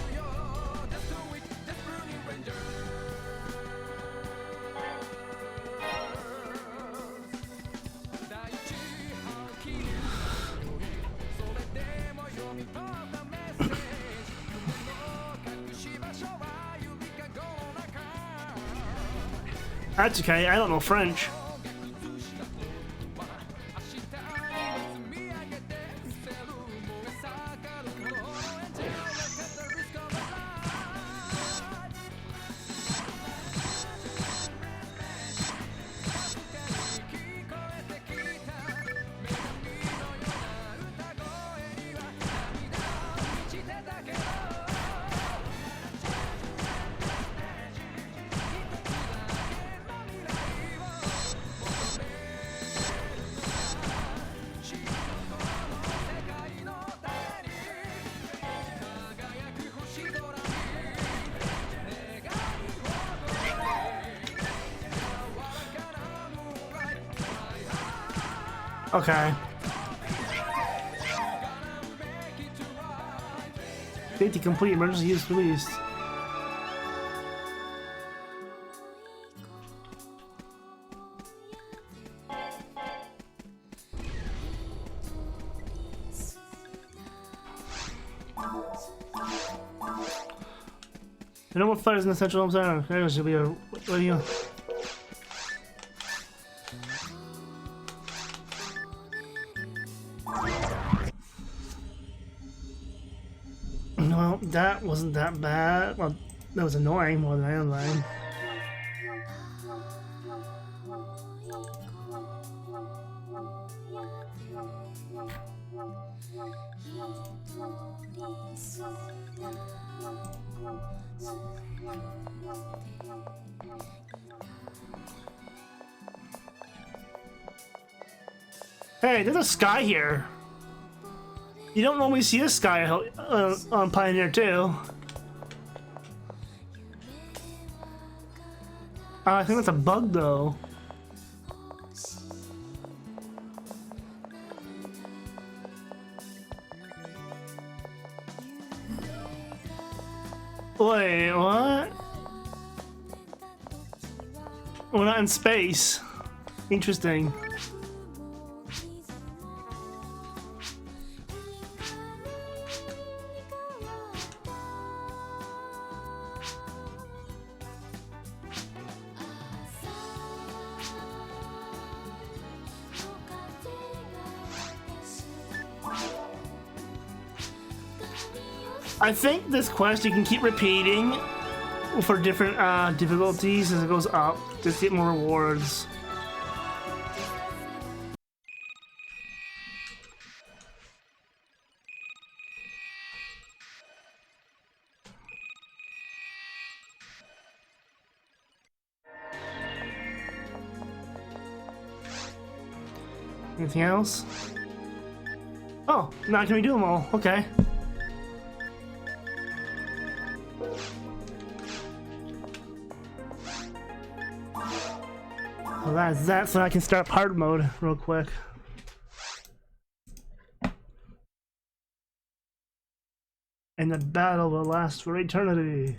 That's okay, I don't know French. Okay. Date to complete. Emergency use released. The normal fighters in the central home center. There should be a. What are you? Well, that wasn't that bad. Well, that was annoying more than anything. Hey, there's a sky here. You don't normally see a sky on Pioneer 2. I think that's a bug, though. Wait, what? We're not in space. Interesting. I think this quest you can keep repeating for different difficulties as it goes up to get more rewards. Anything else? Oh, now can we do them all? Okay. Well, that's that, so I can start hard mode real quick. And the battle will last for eternity.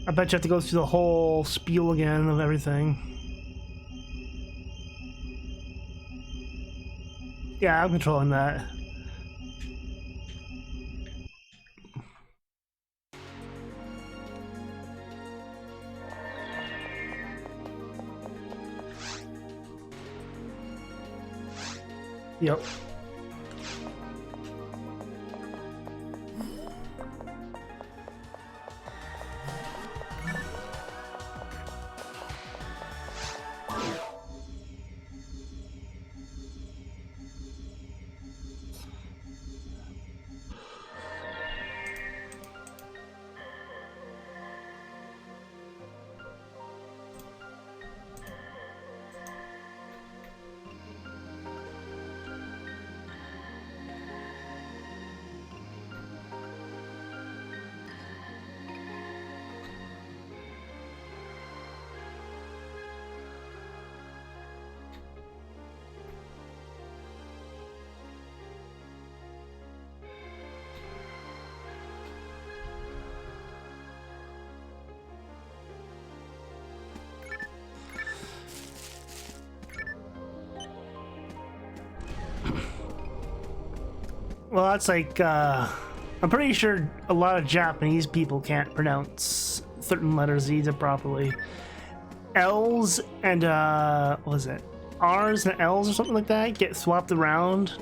I bet you have to go through the whole spiel again of everything. Yeah, I'm controlling that. Yep. Well, that's like, I'm pretty sure a lot of Japanese people can't pronounce certain letters either properly. L's and, what was it? R's and L's or something like that get swapped around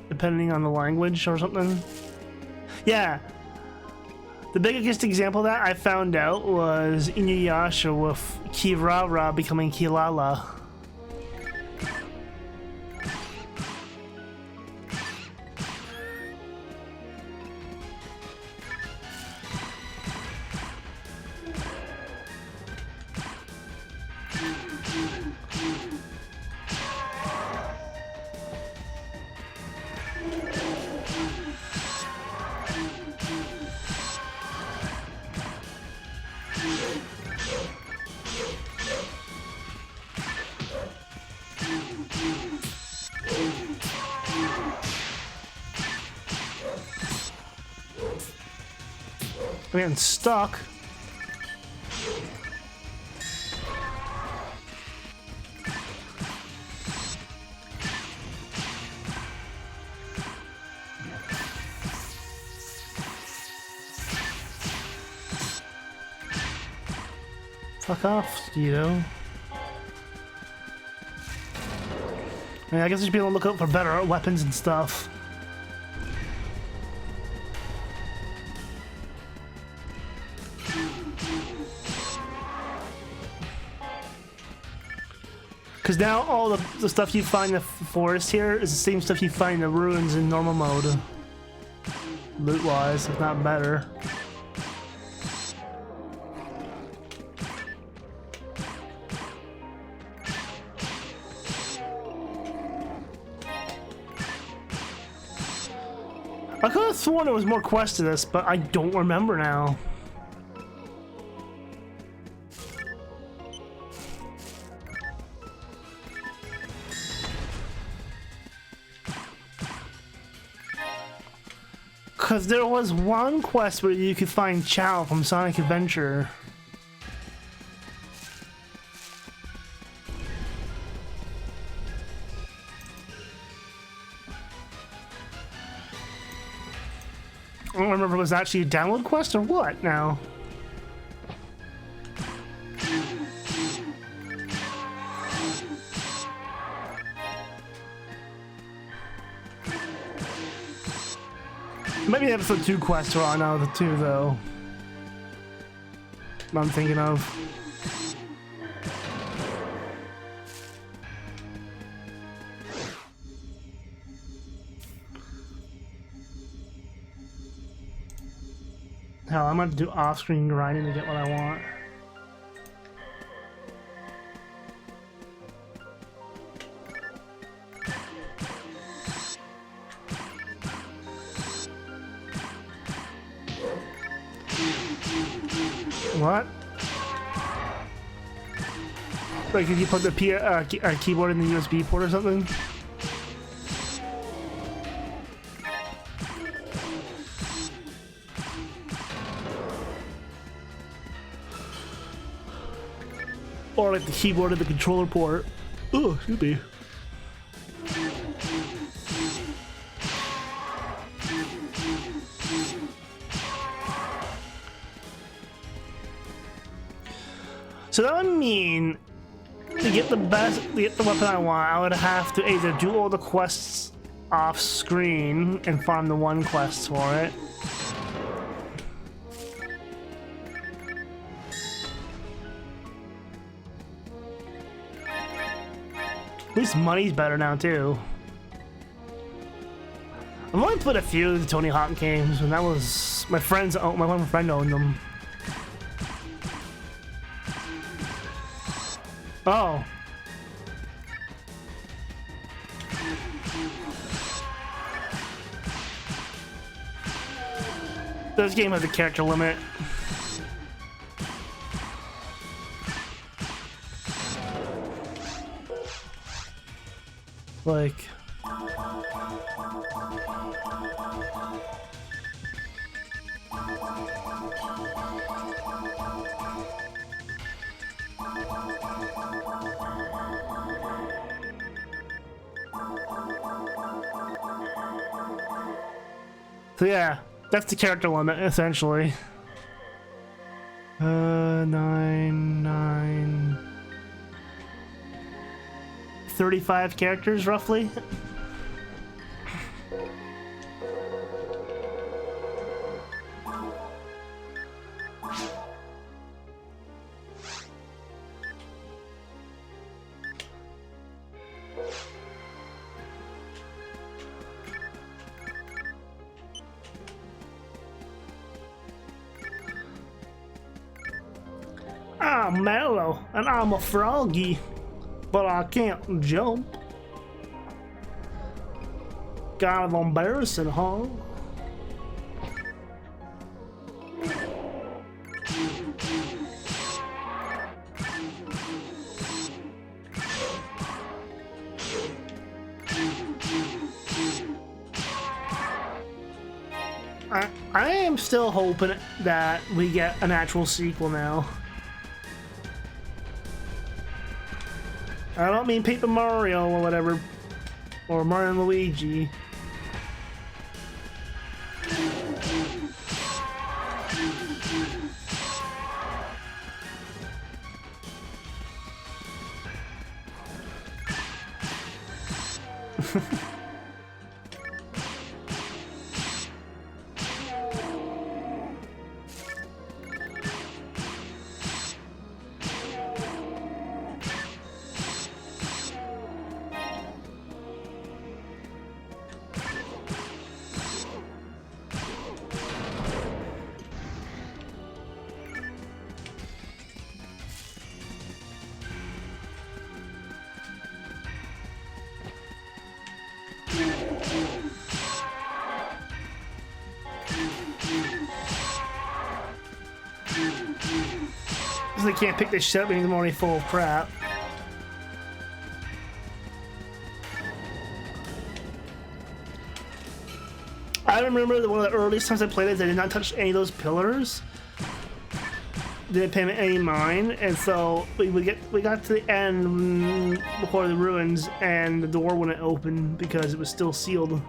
depending on the language or something. Yeah. The biggest example of that I found out was Inuyasha with Kirara becoming Kilala. I'm getting stuck. Fuck off, Skeeto. I mean, I guess I should be able to look out for better weapons and stuff. Because now all the stuff you find in the forest here is the same stuff you find in the ruins in normal mode. Loot-wise, if not better. I could have sworn there was more quests to this, but I don't remember now. Because there was one quest where you could find Chow from Sonic Adventure. I don't remember if it was actually a download quest or what now. Maybe episode 2 quests are on out of the 2 though. I'm thinking of. Hell, I'm gonna do off-screen grinding to get what I want. What? Like, did you put the keyboard in the USB port or something? Or like the keyboard in the controller port. Oh, excuse me. So that would mean to get the weapon I want, I would have to either do all the quests off screen and farm the one quest for it. At least money's better now too. I've only played a few of the Tony Hawk games, and that was my one friend owned them. Oh. This game has a character limit. Like... So yeah, that's the character limit, essentially. 35 characters, roughly. I'm Mallow, and I'm a froggy, but I can't jump. Kind of embarrassing, huh? I am still hoping that we get an actual sequel now. I don't mean Paper Mario or whatever, or Mario and Luigi. They can't pick this shit up because I'm already full of crap. I remember that one of the earliest times I played it, I did not touch any of those pillars. Didn't pay any mind, and so we got to the end before the ruins, and the door wouldn't open because it was still sealed.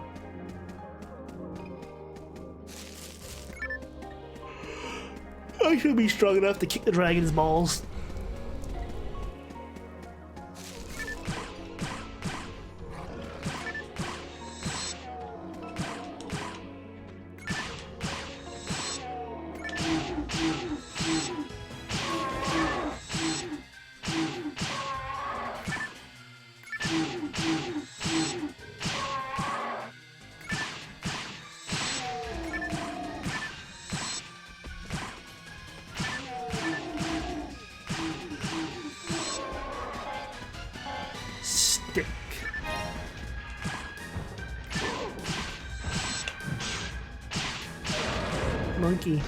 I should be strong enough to kick the dragon's balls. Stick. Monkey.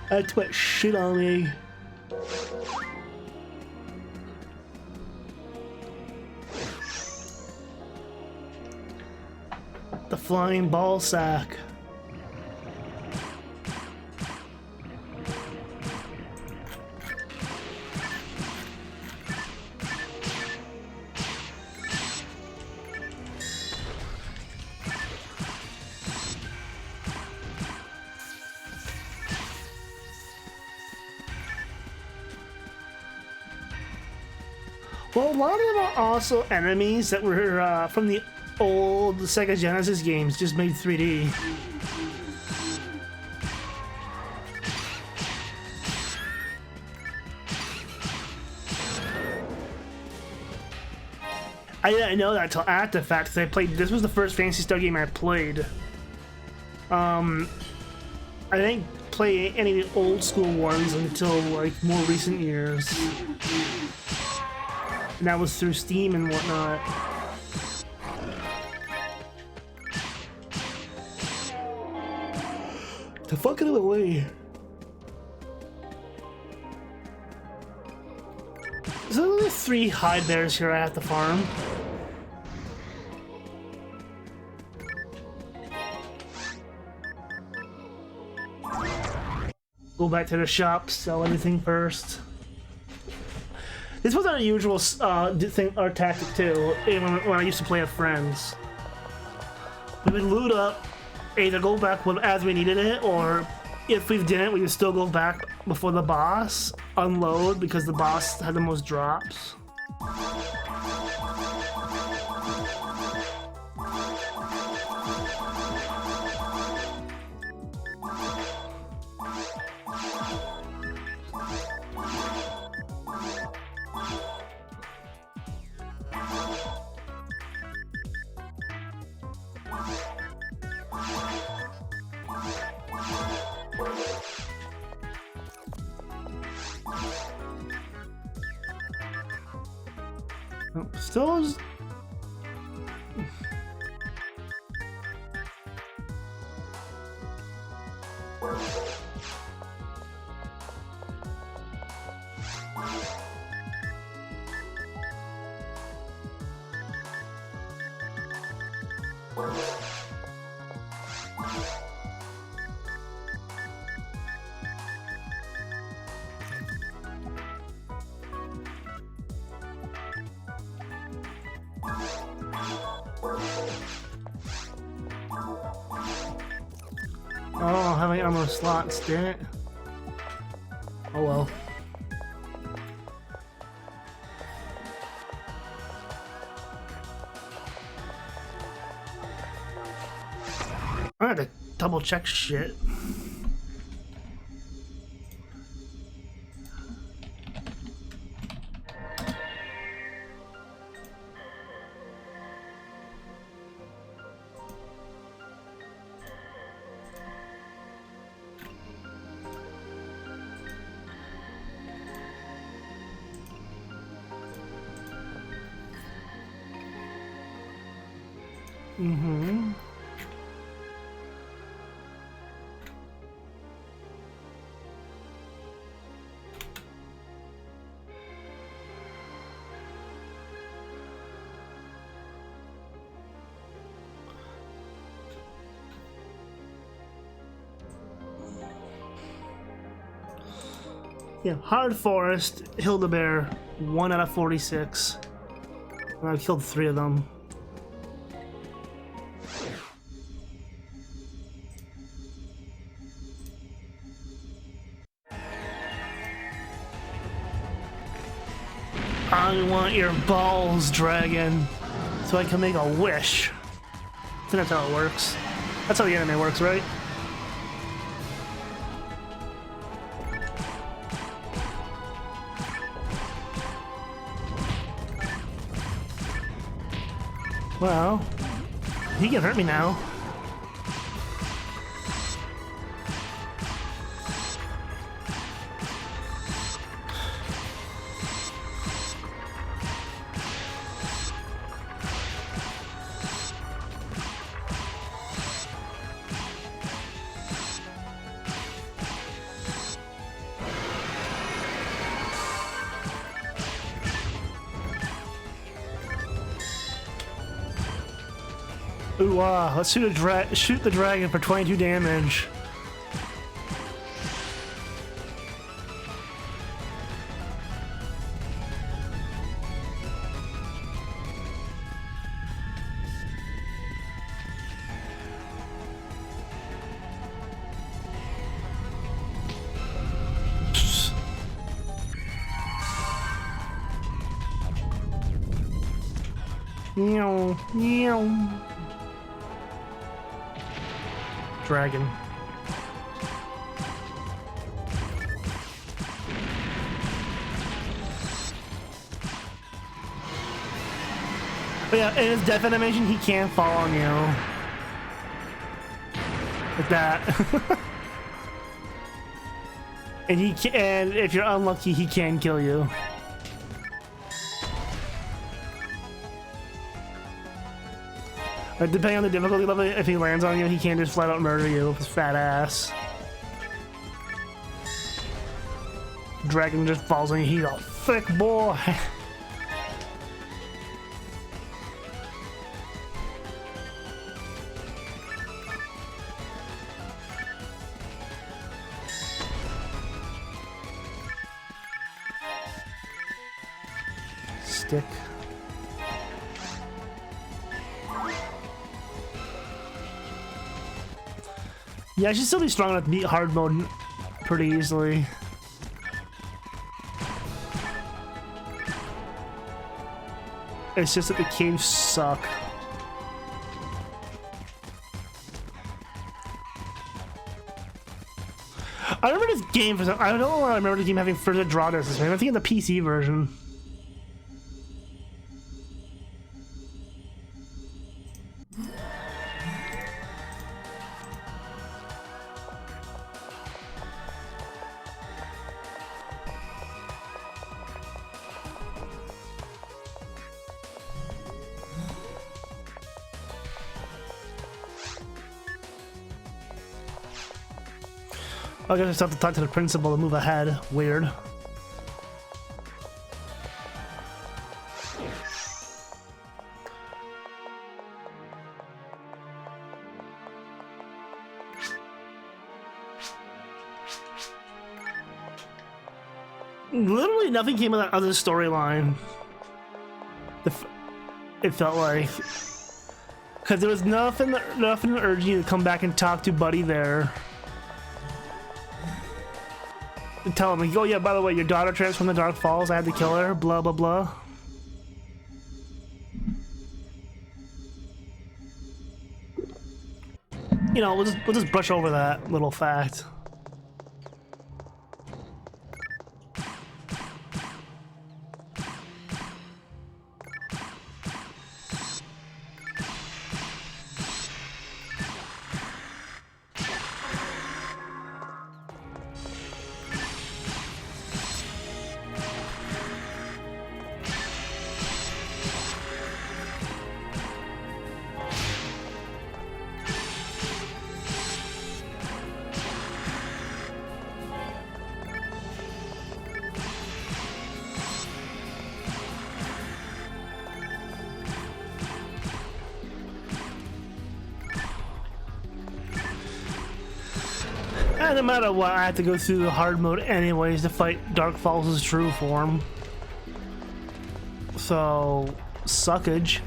That's what shit on me. The flying ball sack. Well, a lot of them are also enemies that were from the old Sega Genesis games, just made 3D. I didn't know that till after the fact, because I played. This was the first Phantasy Star game I played. I didn't play any of the old school ones until like more recent years. And that was through Steam and whatnot. The fuck out of the way. There's only 3 hide bears here I have to farm. Go back to the shop, sell everything first. This was our usual thing, our tactic too, when I used to play with friends. We would loot up, either go back as we needed it, or if we didn't, we would still go back before the boss, unload, because the boss had the most drops. Still is... have any armor slots, damn it. Oh well. I had to double check shit. Mm-hmm. Yeah, Hard Forest, Hildebear, 1 out of 46. And I've killed 3 of them. I want your balls, dragon, so I can make a wish. I think that's how it works. That's how the anime works, right? Well, he can hurt me now. Ooh, let's shoot the dragon for 22 damage. Meow, meow. Dragon. But yeah, in his death animation, he can't fall on you. Like that. And if you're unlucky, he can kill you. Depending on the difficulty level, if he lands on you, he can just flat out murder you with his fat ass. Dragon just falls on you, he's a thick boy. Stick. Yeah, I should still be strong enough to beat hard mode pretty easily. It's just that the caves suck. I remember this game for some. I don't know why I remember the game having further draw distance. I think in the PC version. I guess I just have to talk to the principal to move ahead. Weird. Literally nothing came of that other storyline. It felt like. Because there was nothing urging you to come back and talk to Buddy there. tell him, like, oh yeah, by the way, your daughter transformed the Dark Falls, I had to kill her, blah blah blah. You know, we'll just brush over that little fact. And no matter what, I have to go through the hard mode anyways to fight Dark Falls' true form. So, suckage.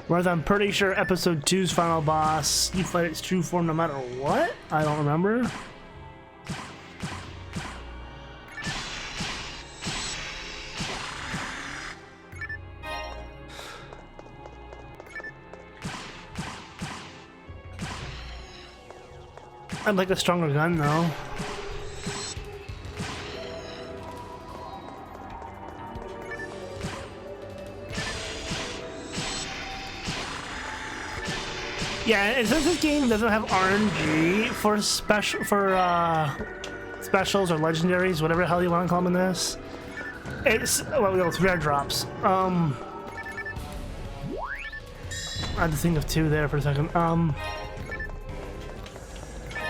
Whereas I'm pretty sure episode 2's final boss, you fight its true form no matter what? I don't remember. I'd like a stronger gun though. Yeah, and since this game doesn't have RNG for specials or legendaries, whatever the hell you want to call them in this, it's it's rare drops. I had to think of two there for a second.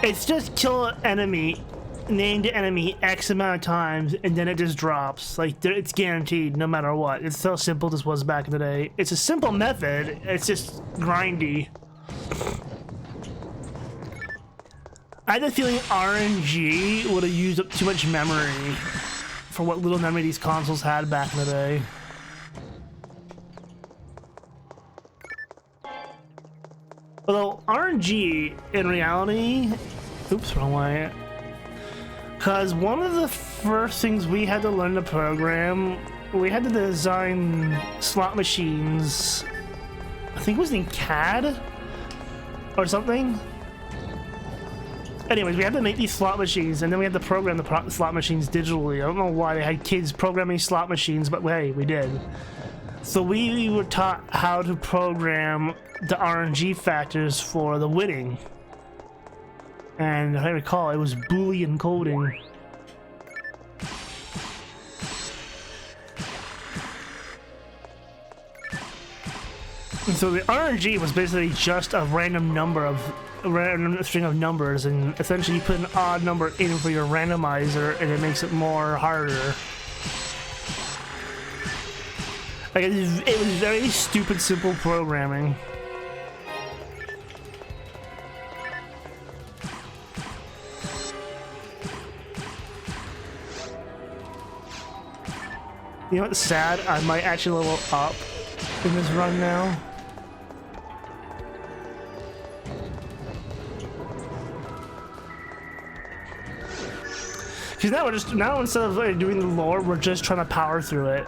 It's just kill an enemy, named enemy X amount of times, and then it just drops. Like, it's guaranteed no matter what. It's so simple this was back in the day. It's a simple method, it's just grindy. I had a feeling RNG would have used up too much memory for what little memory these consoles had back in the day. Although RNG, in reality, oops, wrong way. Because one of the first things we had to learn to program, we had to design slot machines. I think it was in CAD or something. Anyways, we had to make these slot machines, and then we had to program the slot machines digitally. I don't know why they had kids programming slot machines, but hey, we did. So we were taught how to program the RNG factors for the winning. And if I recall, it was Boolean coding. And so the RNG was basically just a random string of numbers, and essentially you put an odd number in for your randomizer, and it makes it more harder. Like, it was very stupid, simple programming. You know what's sad? I might actually level up in this run now. Because now instead of like, doing the lore, we're just trying to power through it.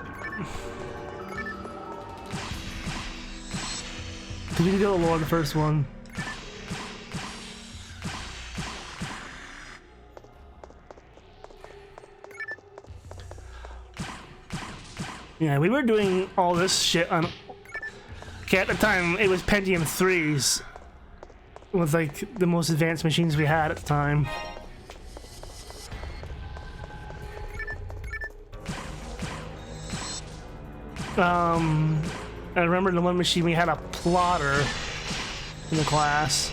Because we did the lore in the first one. Yeah, we were doing all this shit on... Okay, at the time, it was Pentium 3s. With, like, the most advanced machines we had at the time. I remember the one machine we had a plotter in the class,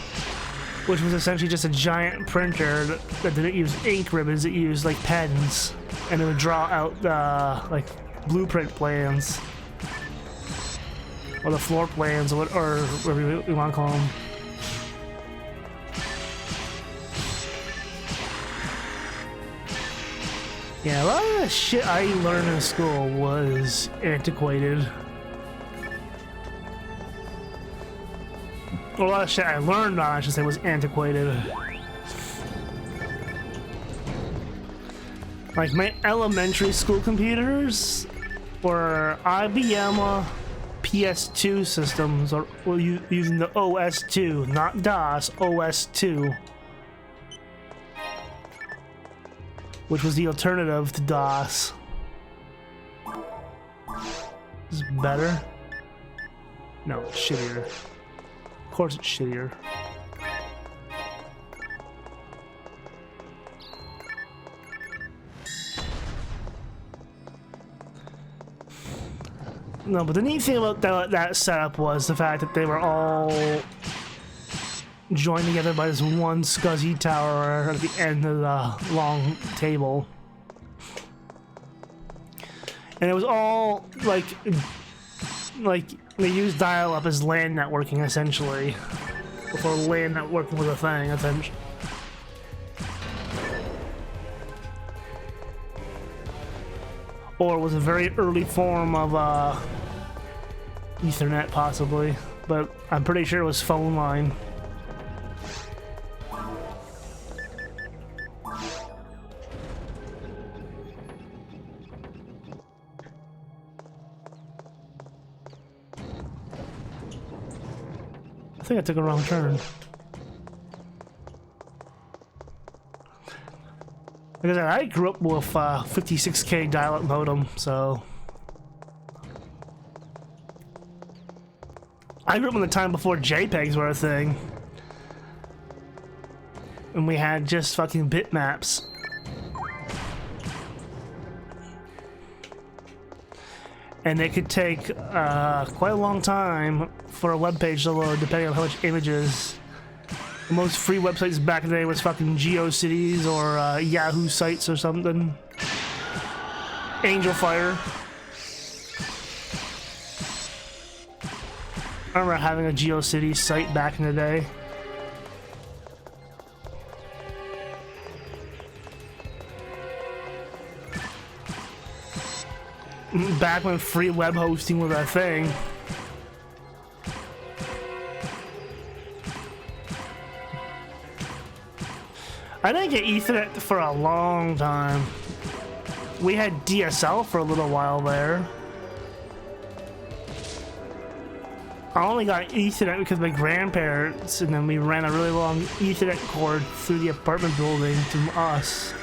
which was essentially just a giant printer that didn't use ink ribbons, it used like pens, and it would draw out like blueprint plans, or the floor plans, or whatever we want to call them. Yeah, a lot of the shit I learned in school was antiquated. a lot of shit I learned on, I should say, was antiquated. Like my elementary school computers were IBM PS2 systems, or using the OS2, not DOS, OS2, which was the alternative to DOS. Is this better? No, it's shittier. Of course it's shittier. No, but the neat thing about that setup was the fact that they were all joined together by this one scuzzy tower at the end of the long table. And it was all like they used dial-up as LAN networking essentially, before LAN networking was a thing essentially. Or it was a very early form of Ethernet, possibly, but I'm pretty sure it was phone line. I think I took a wrong turn. Because I grew up with 56K dial-up modem, so I grew up in the time before JPEGs were a thing, and we had just fucking bitmaps. And it could take quite a long time for a web page to load, depending on how much images. The most free websites back in the day was fucking GeoCities or Yahoo sites or something. Angel Fire. I remember having a GeoCities site back in the day. Back when free web hosting was a thing. I didn't get Ethernet for a long time. We had DSL for a little while there. I only got Ethernet because of my grandparents, and then we ran a really long Ethernet cord through the apartment building to us.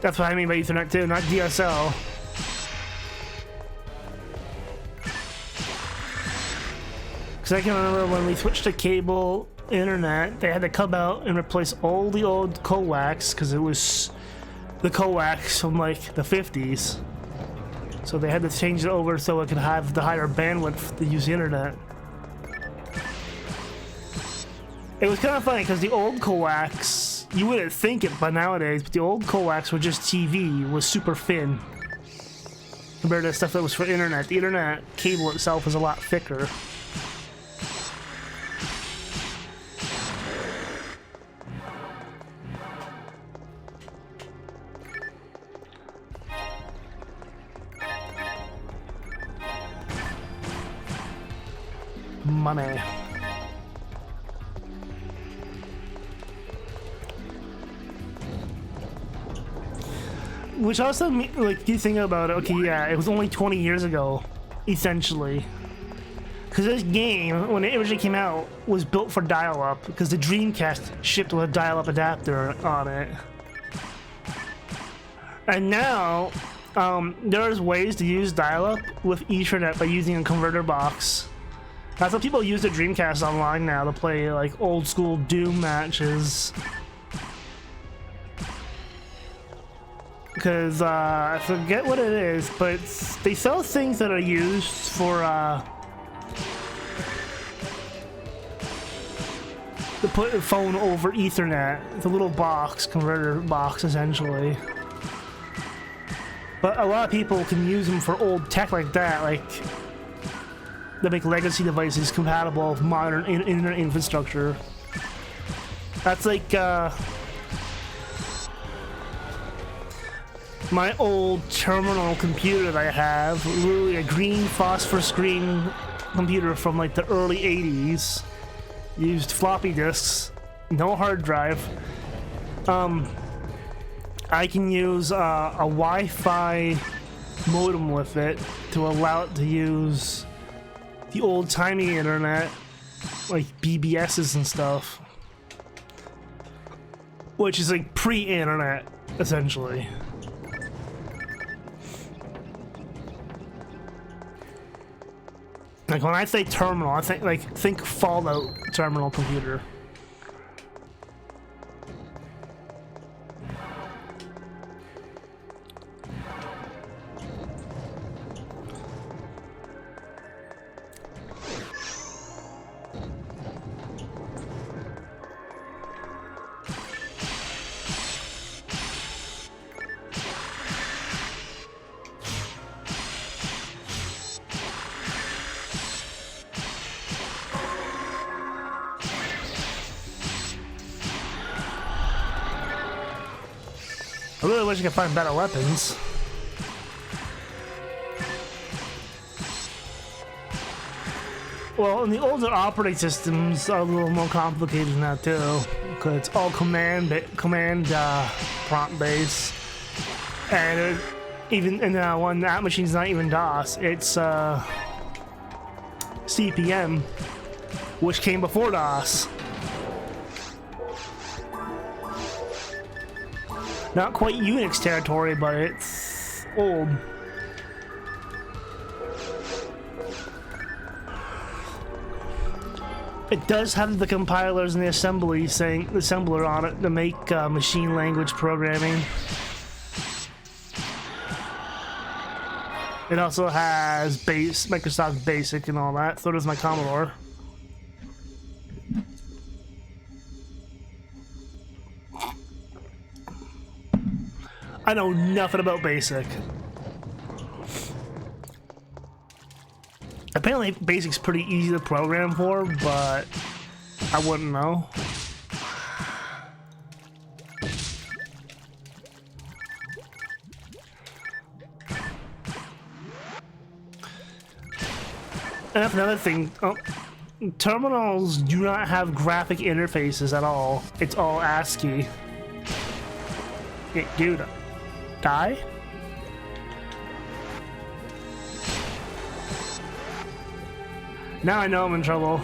That's what I mean by Ethernet too, not DSL. Because I can remember when we switched to cable internet, they had to come out and replace all the old coax, because it was the coax from like the 50s. So they had to change it over so it could have the higher bandwidth to use the internet. It was kind of funny because the old coax, you wouldn't think it by nowadays, but the old coax were just TV, was super thin compared to stuff that was for internet. The internet cable itself is a lot thicker. Money. Which also, like, you think about it, okay, yeah, it was only 20 years ago, essentially. Because this game, when it originally came out, was built for dial-up, because the Dreamcast shipped with a dial-up adapter on it. And now, there's ways to use dial-up with Ethernet by using a converter box. That's how people use the Dreamcast online now to play, like, old-school Doom matches. Because, I forget what it is, but they sell things that are used for, to put a phone over Ethernet. It's a little box, converter box, essentially. But a lot of people can use them for old tech like that, like that make legacy devices compatible with modern internet infrastructure. That's like my old terminal computer that I have, literally a green phosphor screen computer from like the early 80s. Used floppy disks, no hard drive. I can use a Wi-Fi modem with it to allow it to use the old-timey internet, like BBSs and stuff, which is like pre-internet, essentially. Like when I say terminal, I think Fallout terminal computer. I really wish I could find better weapons. Well, in the older operating systems are a little more complicated than that too, because it's all command prompt based, and even in when that machine's not even DOS, it's CPM, which came before DOS. Not quite Unix territory, but it's old. It does have the compilers and the assembler on it to make machine language programming. It also has Microsoft Basic and all that, so does my Commodore. I know nothing about Basic. Apparently Basic's pretty easy to program for, but I wouldn't know. And that's another thing. Terminals do not have graphic interfaces at all. It's all ASCII. Dude, die? Now I know I'm in trouble.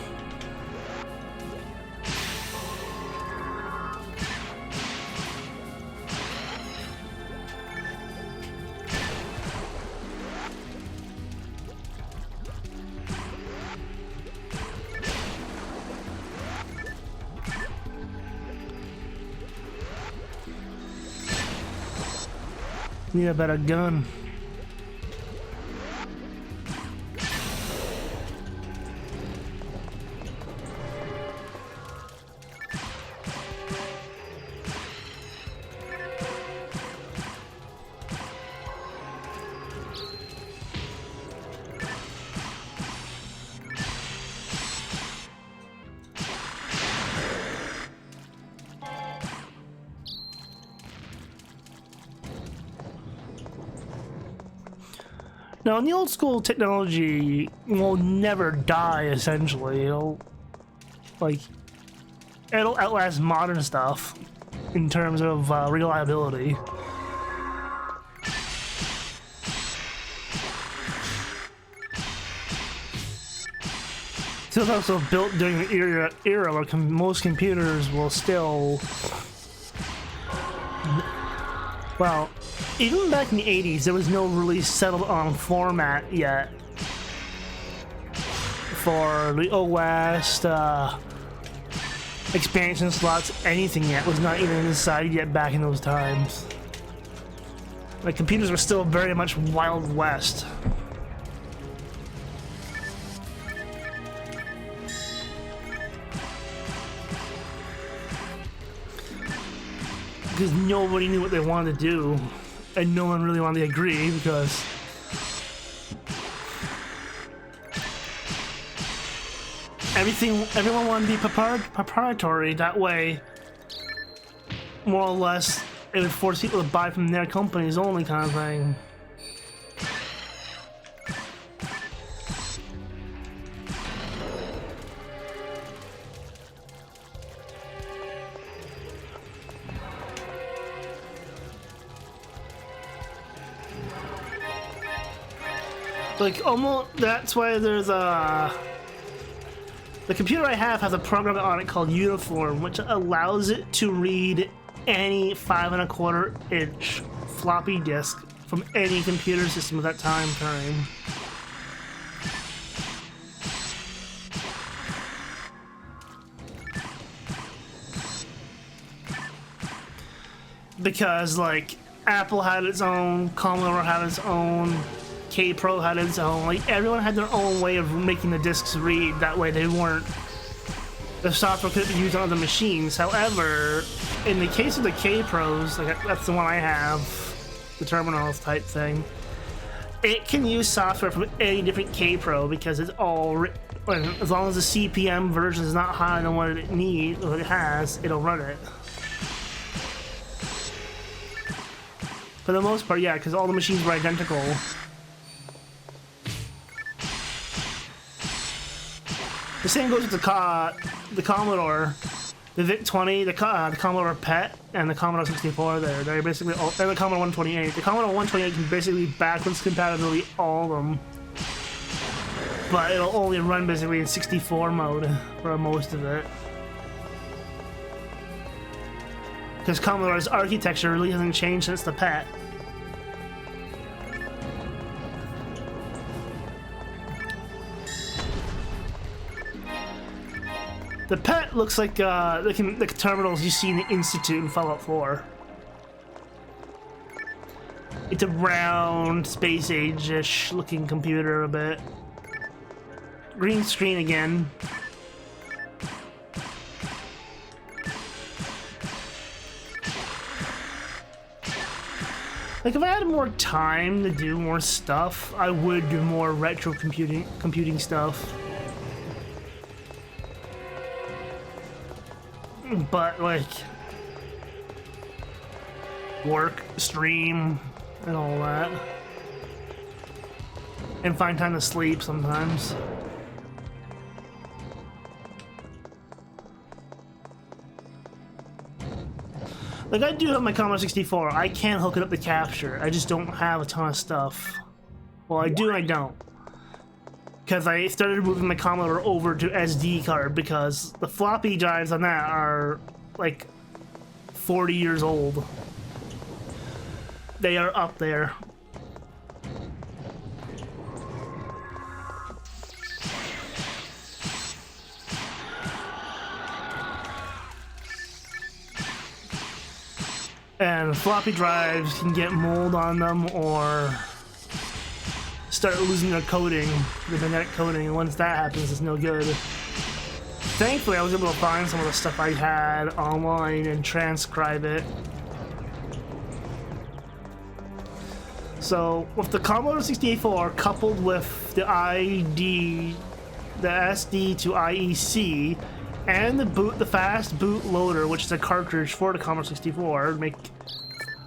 Need a better gun. Now, in the old school, technology will never die, essentially. It'll outlast modern stuff in terms of reliability. So it's also built during the era where most computers will still... Well, even back in the 80s, there was no really settled on format yet for the OS, expansion slots, anything yet was not even decided yet back in those times. Like, computers were still very much Wild West. Because nobody knew what they wanted to do, and no one really wanted to agree, because everyone wanted to be proprietary. That way, more or less, it would force people to buy from their companies only, kind of thing. Like, almost, that's why there's a... The computer I have has a program on it called Uniform, which allows it to read any 5 1/4 inch floppy disk from any computer system at that time frame. Because, like, Apple had its own, Commodore had its own, K-Pro had its own, like, everyone had their own way of making the discs read. That way they weren't, the software couldn't be used on other machines. However, in the case of the K-Pros, like, that's the one I have, the terminals type thing, it can use software from any different K-Pro because it's all, as long as the CPM version is not higher than what it needs, what it has, it'll run it. For the most part, yeah, because all the machines were identical. The same goes with the Commodore, the VIC-20, the Commodore PET, and the Commodore 64 there. They're basically all, and the Commodore 128. The Commodore 128 can basically backwards compatibility all of them. But it'll only run basically in 64 mode for most of it. Because Commodore's architecture really hasn't changed since the PET. The PET looks like the terminals you see in the Institute in Fallout 4. It's a round, space age-ish looking computer a bit. Green screen again. Like, if I had more time to do more stuff, I would do more retro computing stuff. But, like, work, stream, and all that. And find time to sleep sometimes. Like, I do have my Commodore 64. I can hook it up to capture. I just don't have a ton of stuff. Well, I do and I don't. Because I started moving my Commodore over to SD card because the floppy drives on that are, like, 40 years old. They are up there. And floppy drives can get mold on them or start losing their coating, the magnetic coating, and once that happens, it's no good. Thankfully, I was able to find some of the stuff I had online and transcribe it. So, with the Commodore 64 coupled with the ID, the SD to IEC, and the fast boot loader, which is a cartridge for the Commodore 64, make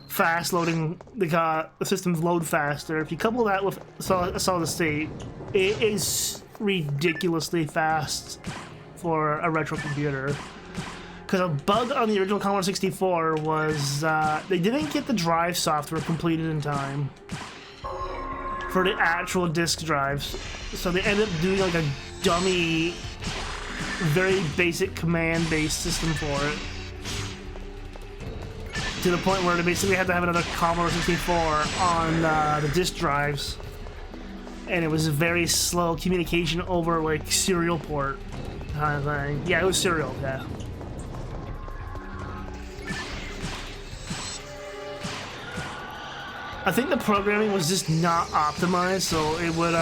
fast loading the systems load faster. If you couple that with solid state, it is ridiculously fast for a retro computer. Because a bug on the original Commodore 64 was they didn't get the drive software completed in time for the actual disk drives, so they ended up doing like a dummy, very basic command-based system for it. To the point where they basically had to have another Commodore 64 on the disk drives. And it was a very slow communication over, like, serial port kind of thing. Yeah, it was serial, yeah. I think the programming was just not optimized, so it would,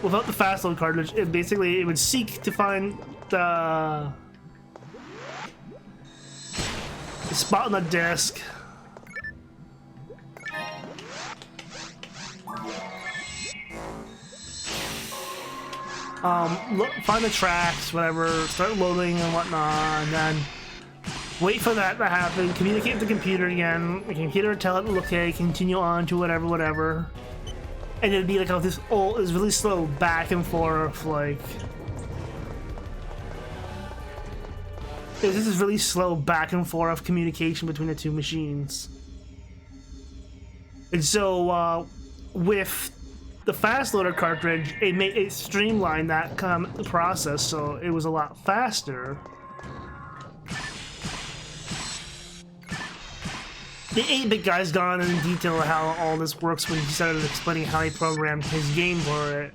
without the fast load cartridge, it would seek to find the spot on the disk Find the tracks, whatever, start loading and whatnot, and then wait for that to happen, communicate with the computer again, the computer will tell it, okay, continue on to whatever. And it'd be like, oh, this really slow back and forth, like... This is really slow back and forth communication between the two machines. And so, with the fast loader cartridge, it streamlined that process, so it was a lot faster. The 8-bit guy's gone in detail how all this works when he started explaining how he programmed his game for it.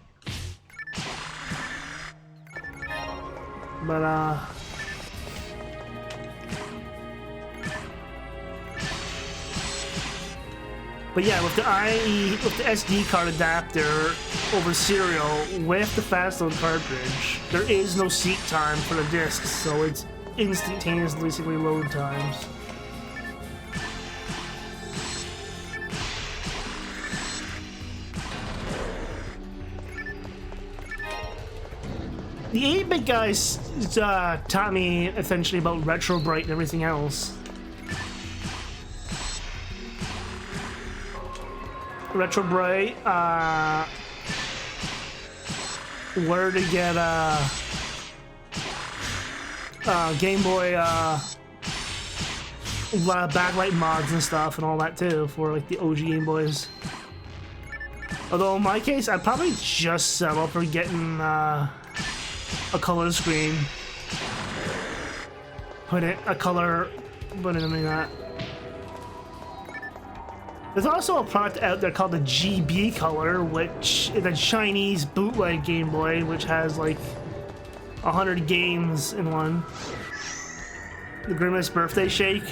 But, yeah, with the SD card adapter over serial with the fast load cartridge, there is no seat time for the discs, so it's instantaneously basically load times. The 8-bit guys taught me essentially about Retro Bright and everything else. Retro Bright, where to get Game Boy backlight mods and stuff and all that too for like the OG Game Boys. Although in my case, I'd probably just settle for getting a color screen. Put in that. There's also a product out there called the GB Color, which is a Chinese bootleg Game Boy, which has like 100 games in one. The Grimace Birthday Shake.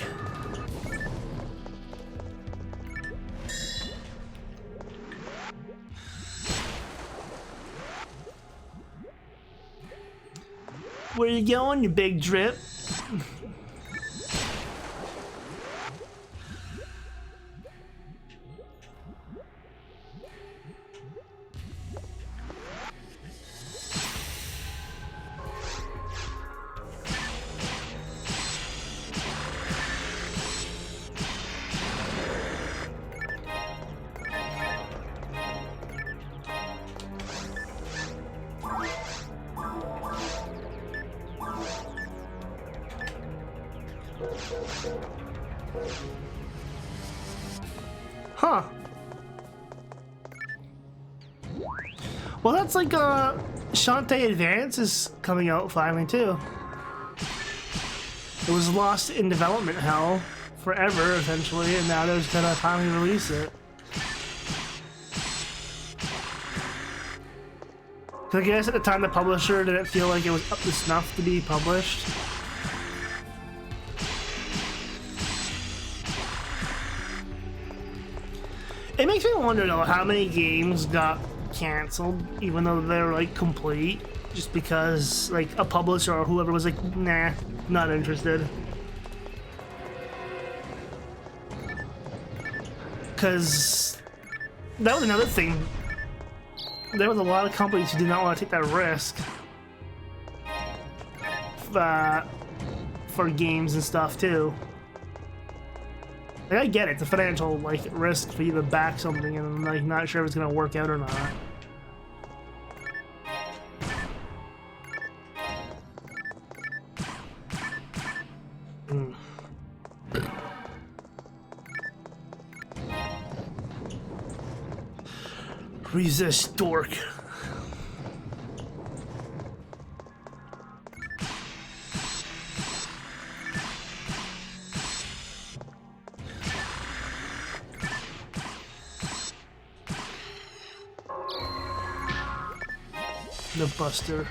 Where you going, you big drip? Huh. Well, that's like Shantae Advance is coming out finally too. It was lost in development hell forever essentially, and now they're just gonna finally release it. So I guess at the time the publisher didn't feel like it was up to snuff to be published. It makes me wonder though how many games got canceled even though they're like complete, just because like a publisher or whoever was like, nah, not interested. Because that was another thing. There was a lot of companies who did not want to take that risk for games and stuff too. Like, I get it, it's a financial like risk for you to back something and I'm like not sure if it's gonna work out or not. Resist, dork. The Buster.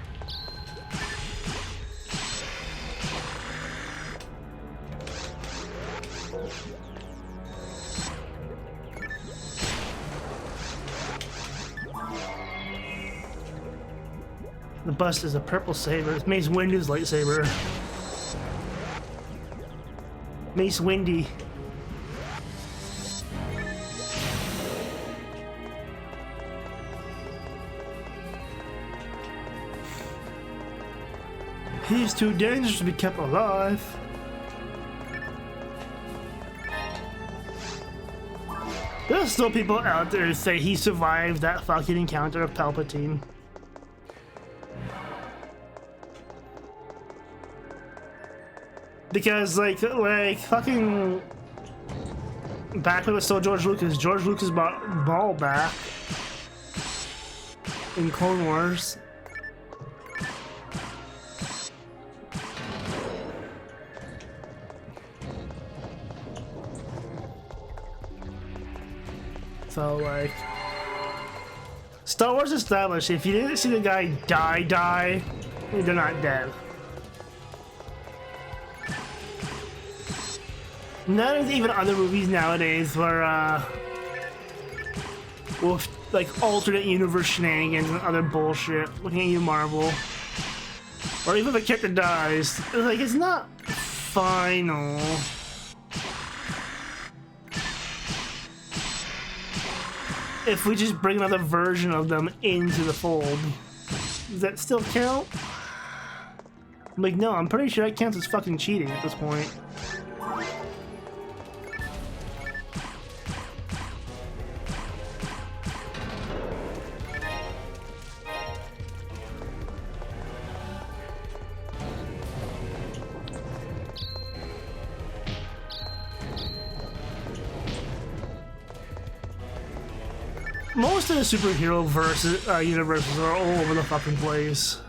The Bust is a purple saber. It's Mace Windu's lightsaber. Mace Windy. He's too dangerous to be kept alive. There's still people out there who say he survived that fucking encounter of Palpatine. Because like fucking back when it was still George Lucas brought Maul back in Clone Wars. So like Star Wars established if you didn't see the guy die, they're not dead. None of even other movies nowadays where with like alternate universe shenanigans and other bullshit. Looking at you, Marvel. Or even if a character dies, like it's not final. If we just bring another version of them into the fold, does that still count? I'm like, no, I'm pretty sure that counts as fucking cheating at this point. Most of the superhero universes are all over the fucking place.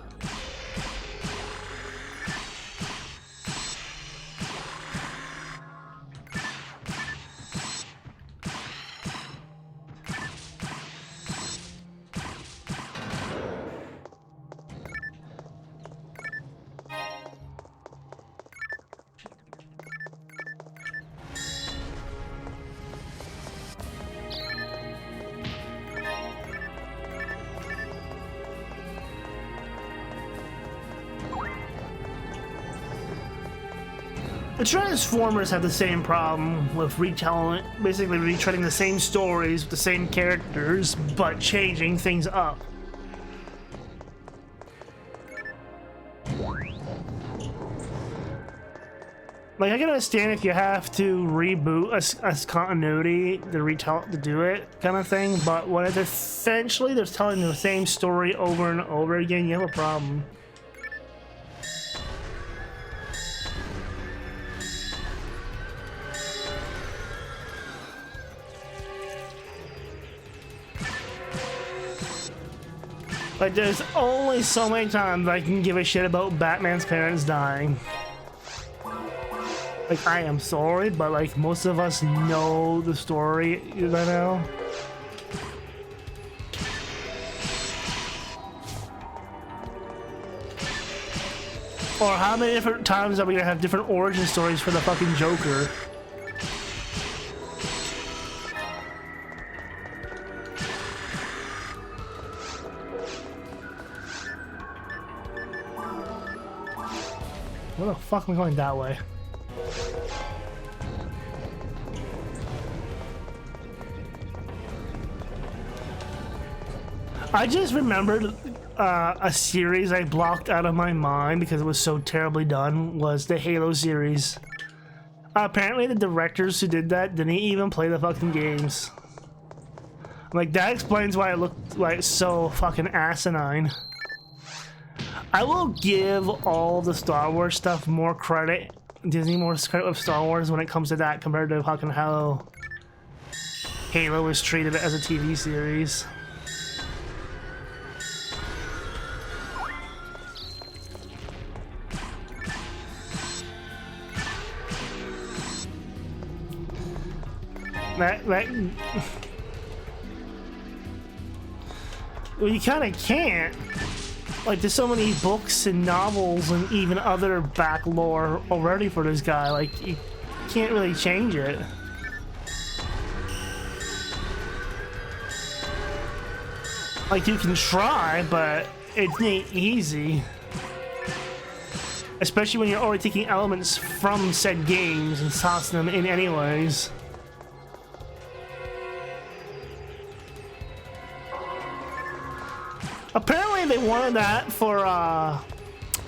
The Transformers have the same problem with retelling, basically retreading the same stories with the same characters, but changing things up. Like, I can understand if you have to reboot a continuity to do it, kind of thing, but when it's essentially they're telling the same story over and over again, you have a problem. Like, there's only so many times I can give a shit about Batman's parents dying. Like, I am sorry, but like, most of us know the story by now. Or how many different times are we gonna have different origin stories for the fucking Joker? Where the fuck am I going that way? I just remembered a series I blocked out of my mind because it was so terribly done, was the Halo series. Apparently the directors who did that didn't even play the fucking games. Like, that explains why it looked like so fucking asinine. I will give all the Star Wars stuff more credit, Disney more credit with Star Wars when it comes to that compared to fucking how Halo is treated as a TV series. Well, you kind of can't. Like, there's so many books and novels and even other back lore already for this guy. Like, you can't really change it. Like, you can try, but it ain't easy. Especially when you're already taking elements from said games and tossing them in anyways. Apparently they wanted that for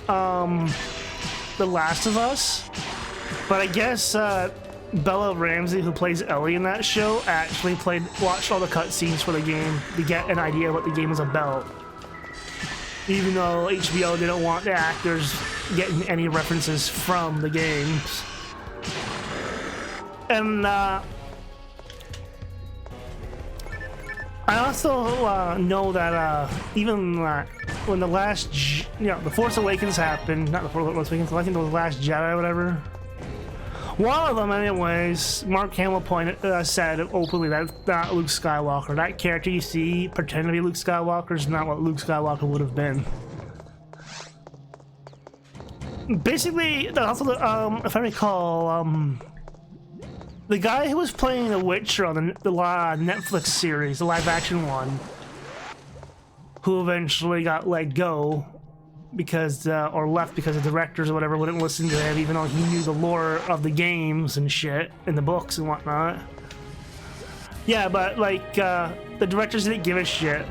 The Last of Us, but I guess Bella Ramsey, who plays Ellie in that show, actually watched all the cutscenes for the game to get an idea of what the game was about. Even though HBO didn't want the actors getting any references from the games. And I also know that even when the last, the Force Awakens happened, not the Force Awakens, I think it was the Last Jedi or whatever. One of them, anyways, Mark Hamill said openly that it's not Luke Skywalker. That character you see pretend to be Luke Skywalker is not what Luke Skywalker would have been. Basically, also, if I recall, the guy who was playing The Witcher on the Netflix series, the live-action one, who eventually got let go because, or left because the directors or whatever wouldn't listen to him, even though he knew the lore of the games and shit, and the books and whatnot. Yeah, but, like, the directors didn't give a shit.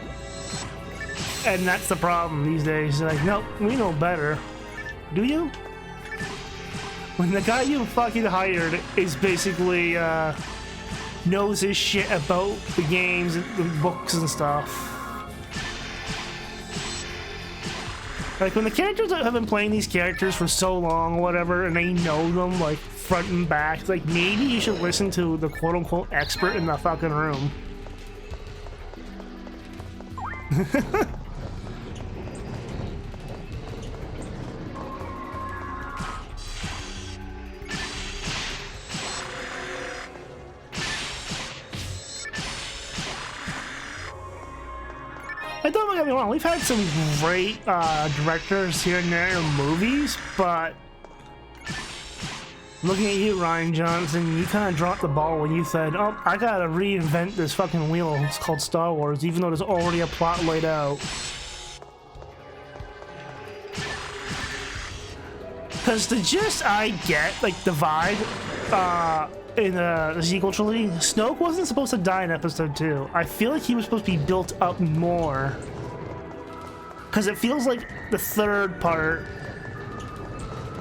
And that's the problem these days. They're like, nope, we know better. Do you? When the guy you fucking hired is basically, knows his shit about the games and the books and stuff. Like, when the characters have been playing these characters for so long or whatever, and they know them, like, front and back, like, maybe you should listen to the quote-unquote expert in the fucking room. Don't get me wrong, we've had some great directors here and there in movies, but looking at you, Rian Johnson, you kind of dropped the ball when you said, oh, I gotta reinvent this fucking wheel. It's called Star Wars, even though there's already a plot laid out. Because the gist I get, like the vibe, in the sequel trilogy, Snoke wasn't supposed to die in episode 2. I feel like he was supposed to be built up more. Because it feels like the third part,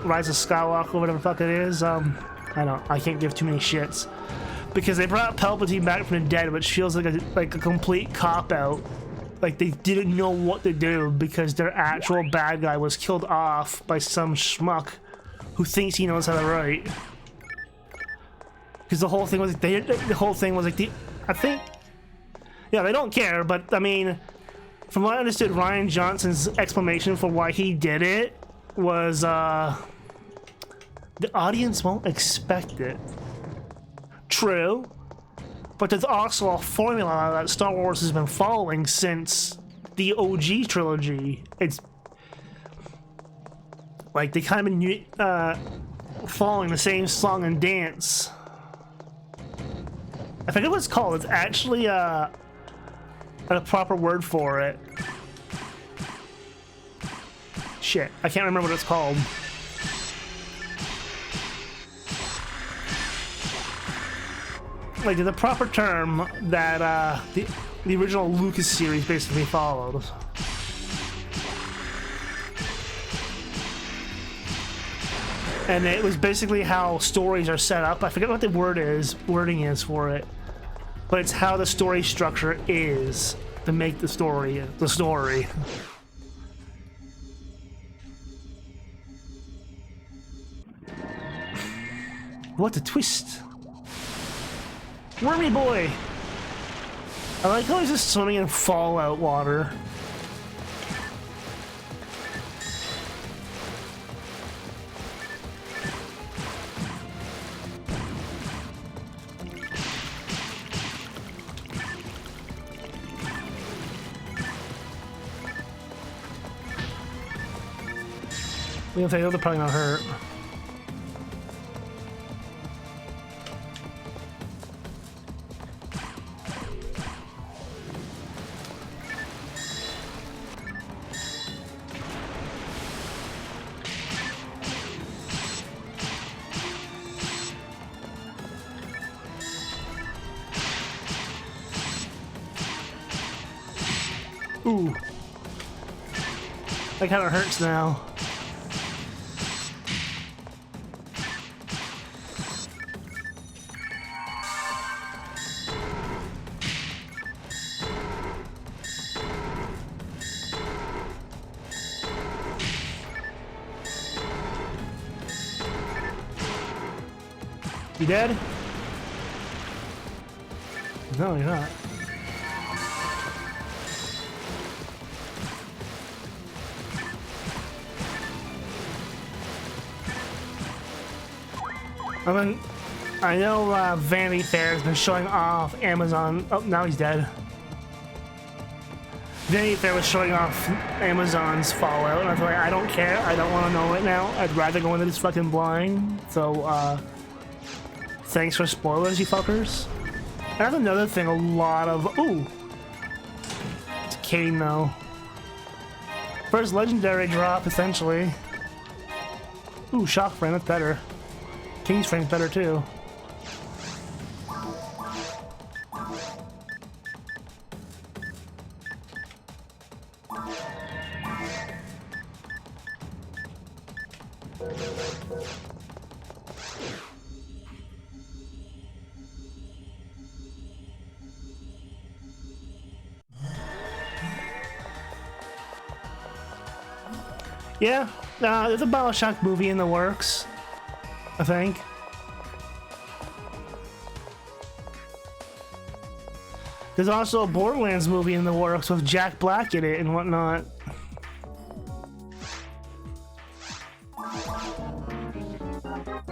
Rise of Skywalker, whatever the fuck it is, I can't give too many shits. Because they brought Palpatine back from the dead, which feels like a complete cop-out. Like they didn't know what to do because their actual bad guy was killed off by some schmuck who thinks he knows how to write. Because the whole thing was I think, yeah, they don't care, but I mean, from what I understood, Rian Johnson's explanation for why he did it was, the audience won't expect it. True, but there's also a formula that Star Wars has been following since the OG trilogy. It's like they kind of been following the same song and dance. I forget what it's called. It's actually a proper word for it. Shit, I can't remember what it's called. Like, there's a proper term that the original Lucas series basically followed. And it was basically how stories are set up. I forget what the wording is for it. But it's how the story structure is to make the story. What a twist. Wormy boy! I like how he's just swimming in Fallout water. We can say they're probably not hurt. Ooh. That kind of hurts now. You dead? No, you're not. I mean, I know Vanity Fair has been showing off Amazon. Oh, now he's dead. Vanity Fair was showing off Amazon's Fallout, and I was like, I don't care. I don't want to know it now. I'd rather go into this fucking blind. So, thanks for spoilers, you fuckers. That's another thing, a lot of... Ooh! It's Kane, though. First legendary drop, essentially. Ooh, shock frame, that's better. King's frame's better, too. Yeah, there's a BioShock movie in the works, I think. There's also a Borderlands movie in the works with Jack Black in it and whatnot.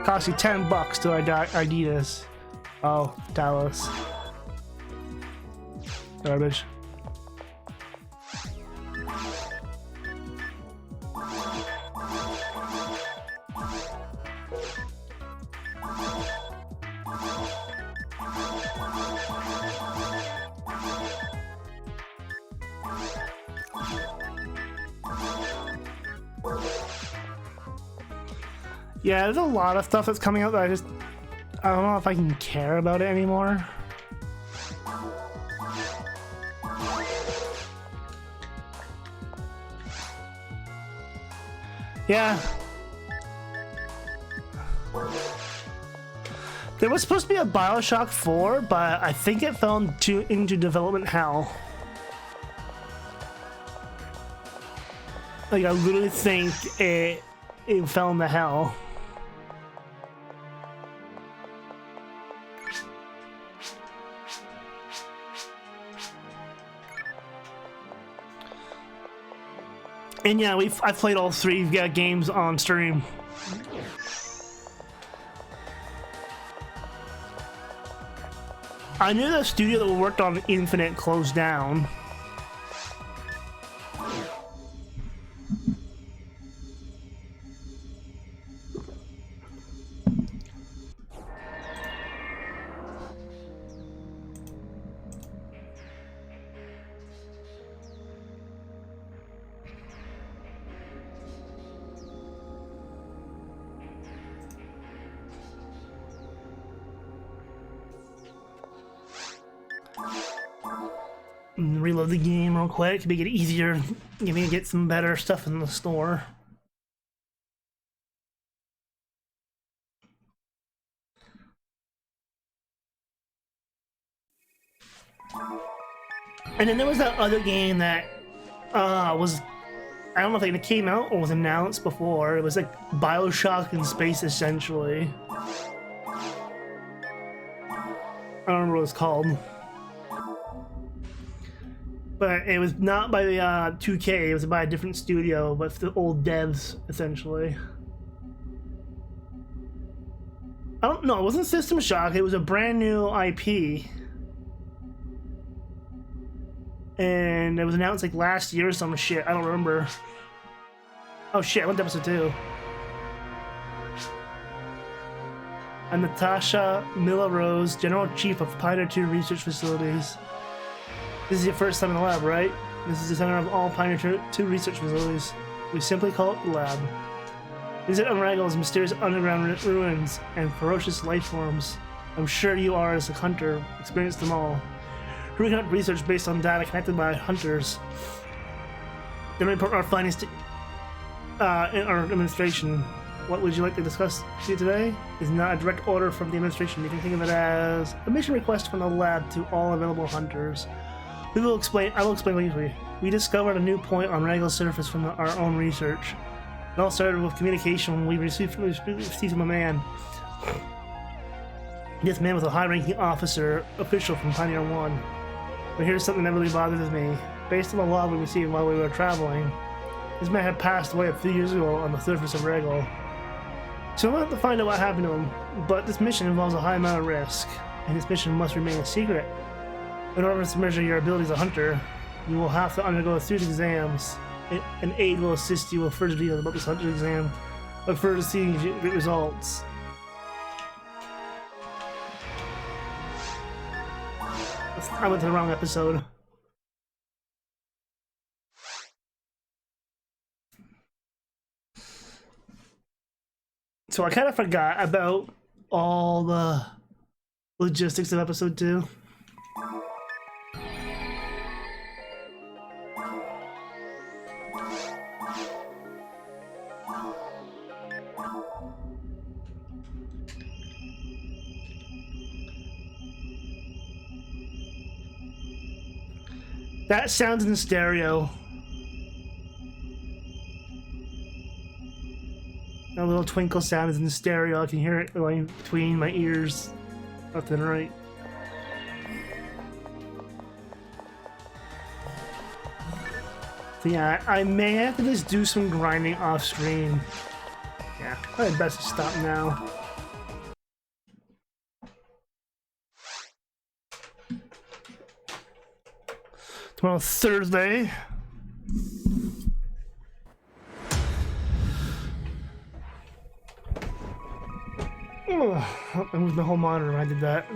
Cost you $10 to ID this. Oh, Dallas. Garbage. Yeah, there's a lot of stuff that's coming out that I don't know if I can care about it anymore. Yeah. There was supposed to be a BioShock 4, but I think it fell into development hell. Like, I literally think it fell into hell. And yeah, I've played all three games on stream. I knew the studio that worked on Infinite closed down. Reload the game real quick, make it easier, give me to get some better stuff in the store. And then there was that other game that was, I don't know if it came out or was announced before. It was like BioShock in space, essentially. I don't remember what it's called. But it was not by 2K, it was by a different studio, but the old devs, essentially. I don't know, it wasn't System Shock, it was a brand new IP. And it was announced like last year or some shit, I don't remember. Oh shit, I went to episode 2. I'm Natasha Miller-Rose, General Chief of Pioneer 2 Research Facilities. This is your first time in the lab, right? This is the center of all Pioneer 2 research facilities. We simply call it the lab. Visit Unravel's mysterious underground ruins and ferocious life forms. I'm sure you are, as a hunter, experienced them all. We conduct research based on data connected by hunters. Then report our findings to our administration. What would you like to discuss here today? Is not a direct order from the administration. You can think of it as a mission request from the lab to all available hunters. I will explain briefly. We discovered a new point on Ragal's surface from our own research. It all started with communication we received from a man. This man was a high-ranking official from Pioneer 1. But here's something that really bothers me. Based on the log we received while we were traveling, this man had passed away a few years ago on the surface of Regal. So we'll have to find out what happened to him, but this mission involves a high amount of risk, and this mission must remain a secret. In order to measure your ability as a hunter, you will have to undergo 3 exams. An aide will assist you with further details about this hunter exam. Look forward to seeing your results. I went to the wrong episode. So I kind of forgot about all the logistics of episode 2. That sounds in the stereo. That little twinkle sound is in the stereo. I can hear it going between my ears, left and right. So yeah, I may have to just do some grinding off screen. Yeah, probably best to stop now. Tomorrow's Thursday. Oh, I moved the whole monitor when I did that.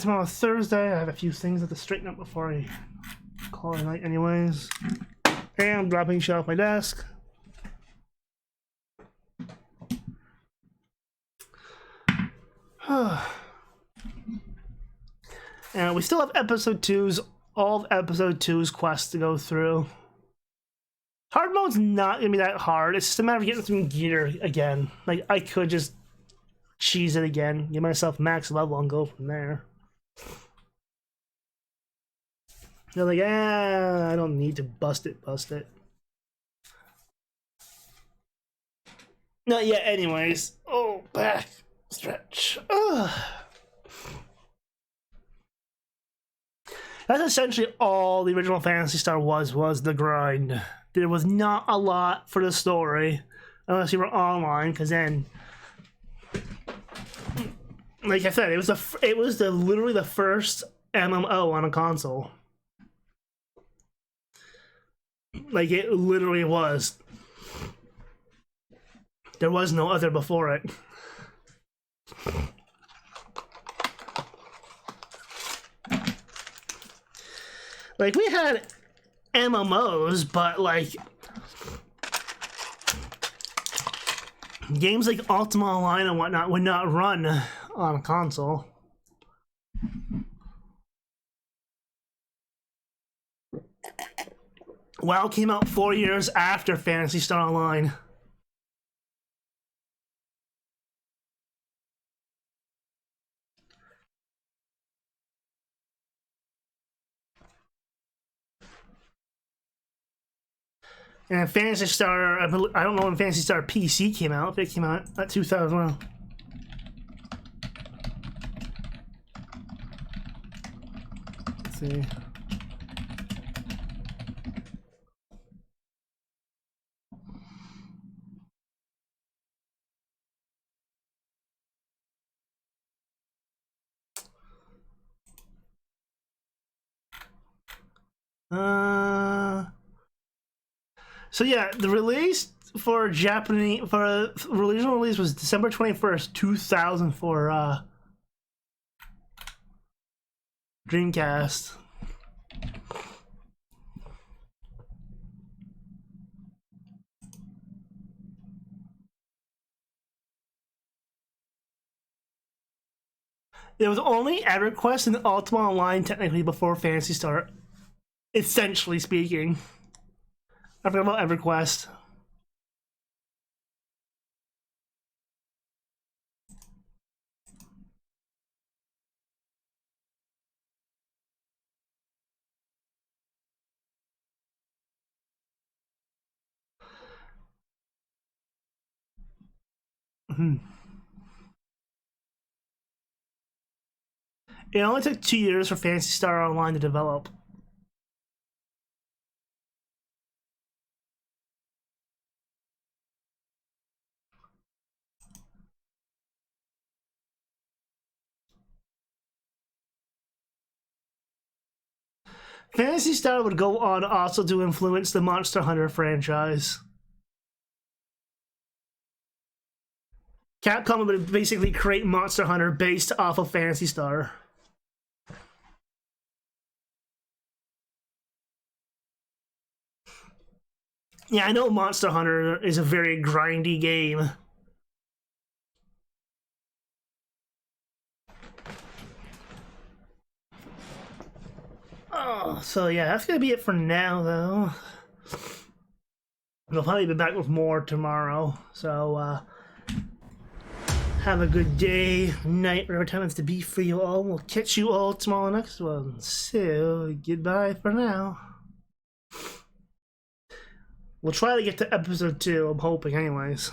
Tomorrow's Thursday. I have a few things I have to straighten up before I call it a night anyways. And I'm dropping shit off my desk. And we still have all of episode 2's quests to go through. Hard mode's not gonna be that hard. It's just a matter of getting some gear again. Like, I could just cheese it again, get myself max level, and go from there. They're like, I don't need to bust it. Not yet, anyways. Oh, back. Stretch. Ugh. That's essentially all the original Phantasy Star was the grind. There was not a lot for the story, unless you were online, because then, like I said, it was literally the first MMO on a console. Like, it literally was. There was no other before it. Like, we had MMOs, but like games like Ultima Online and whatnot would not run on a console. WoW came out 4 years after Phantasy Star Online. And Phantasy Star, I don't know when Phantasy Star PC came out. If it came out at 2000. Let's see. So yeah, the release for original release was December 21st, 2000 for Dreamcast. There was only EverQuest and Ultima Online technically before Phantasy Star, essentially speaking. I forgot about EverQuest. It only took 2 years for Phantasy Star Online to develop. Phantasy Star would go on also to influence the Monster Hunter franchise. Capcom would basically create Monster Hunter based off of Phantasy Star. Yeah, I know Monster Hunter is a very grindy game. Oh, so yeah, that's gonna be it for now, though. We'll probably be back with more tomorrow. So, have a good day, night, whatever time it's to be for you all. We'll catch you all tomorrow next one. So, goodbye for now. We'll try to get to episode 2, I'm hoping, anyways.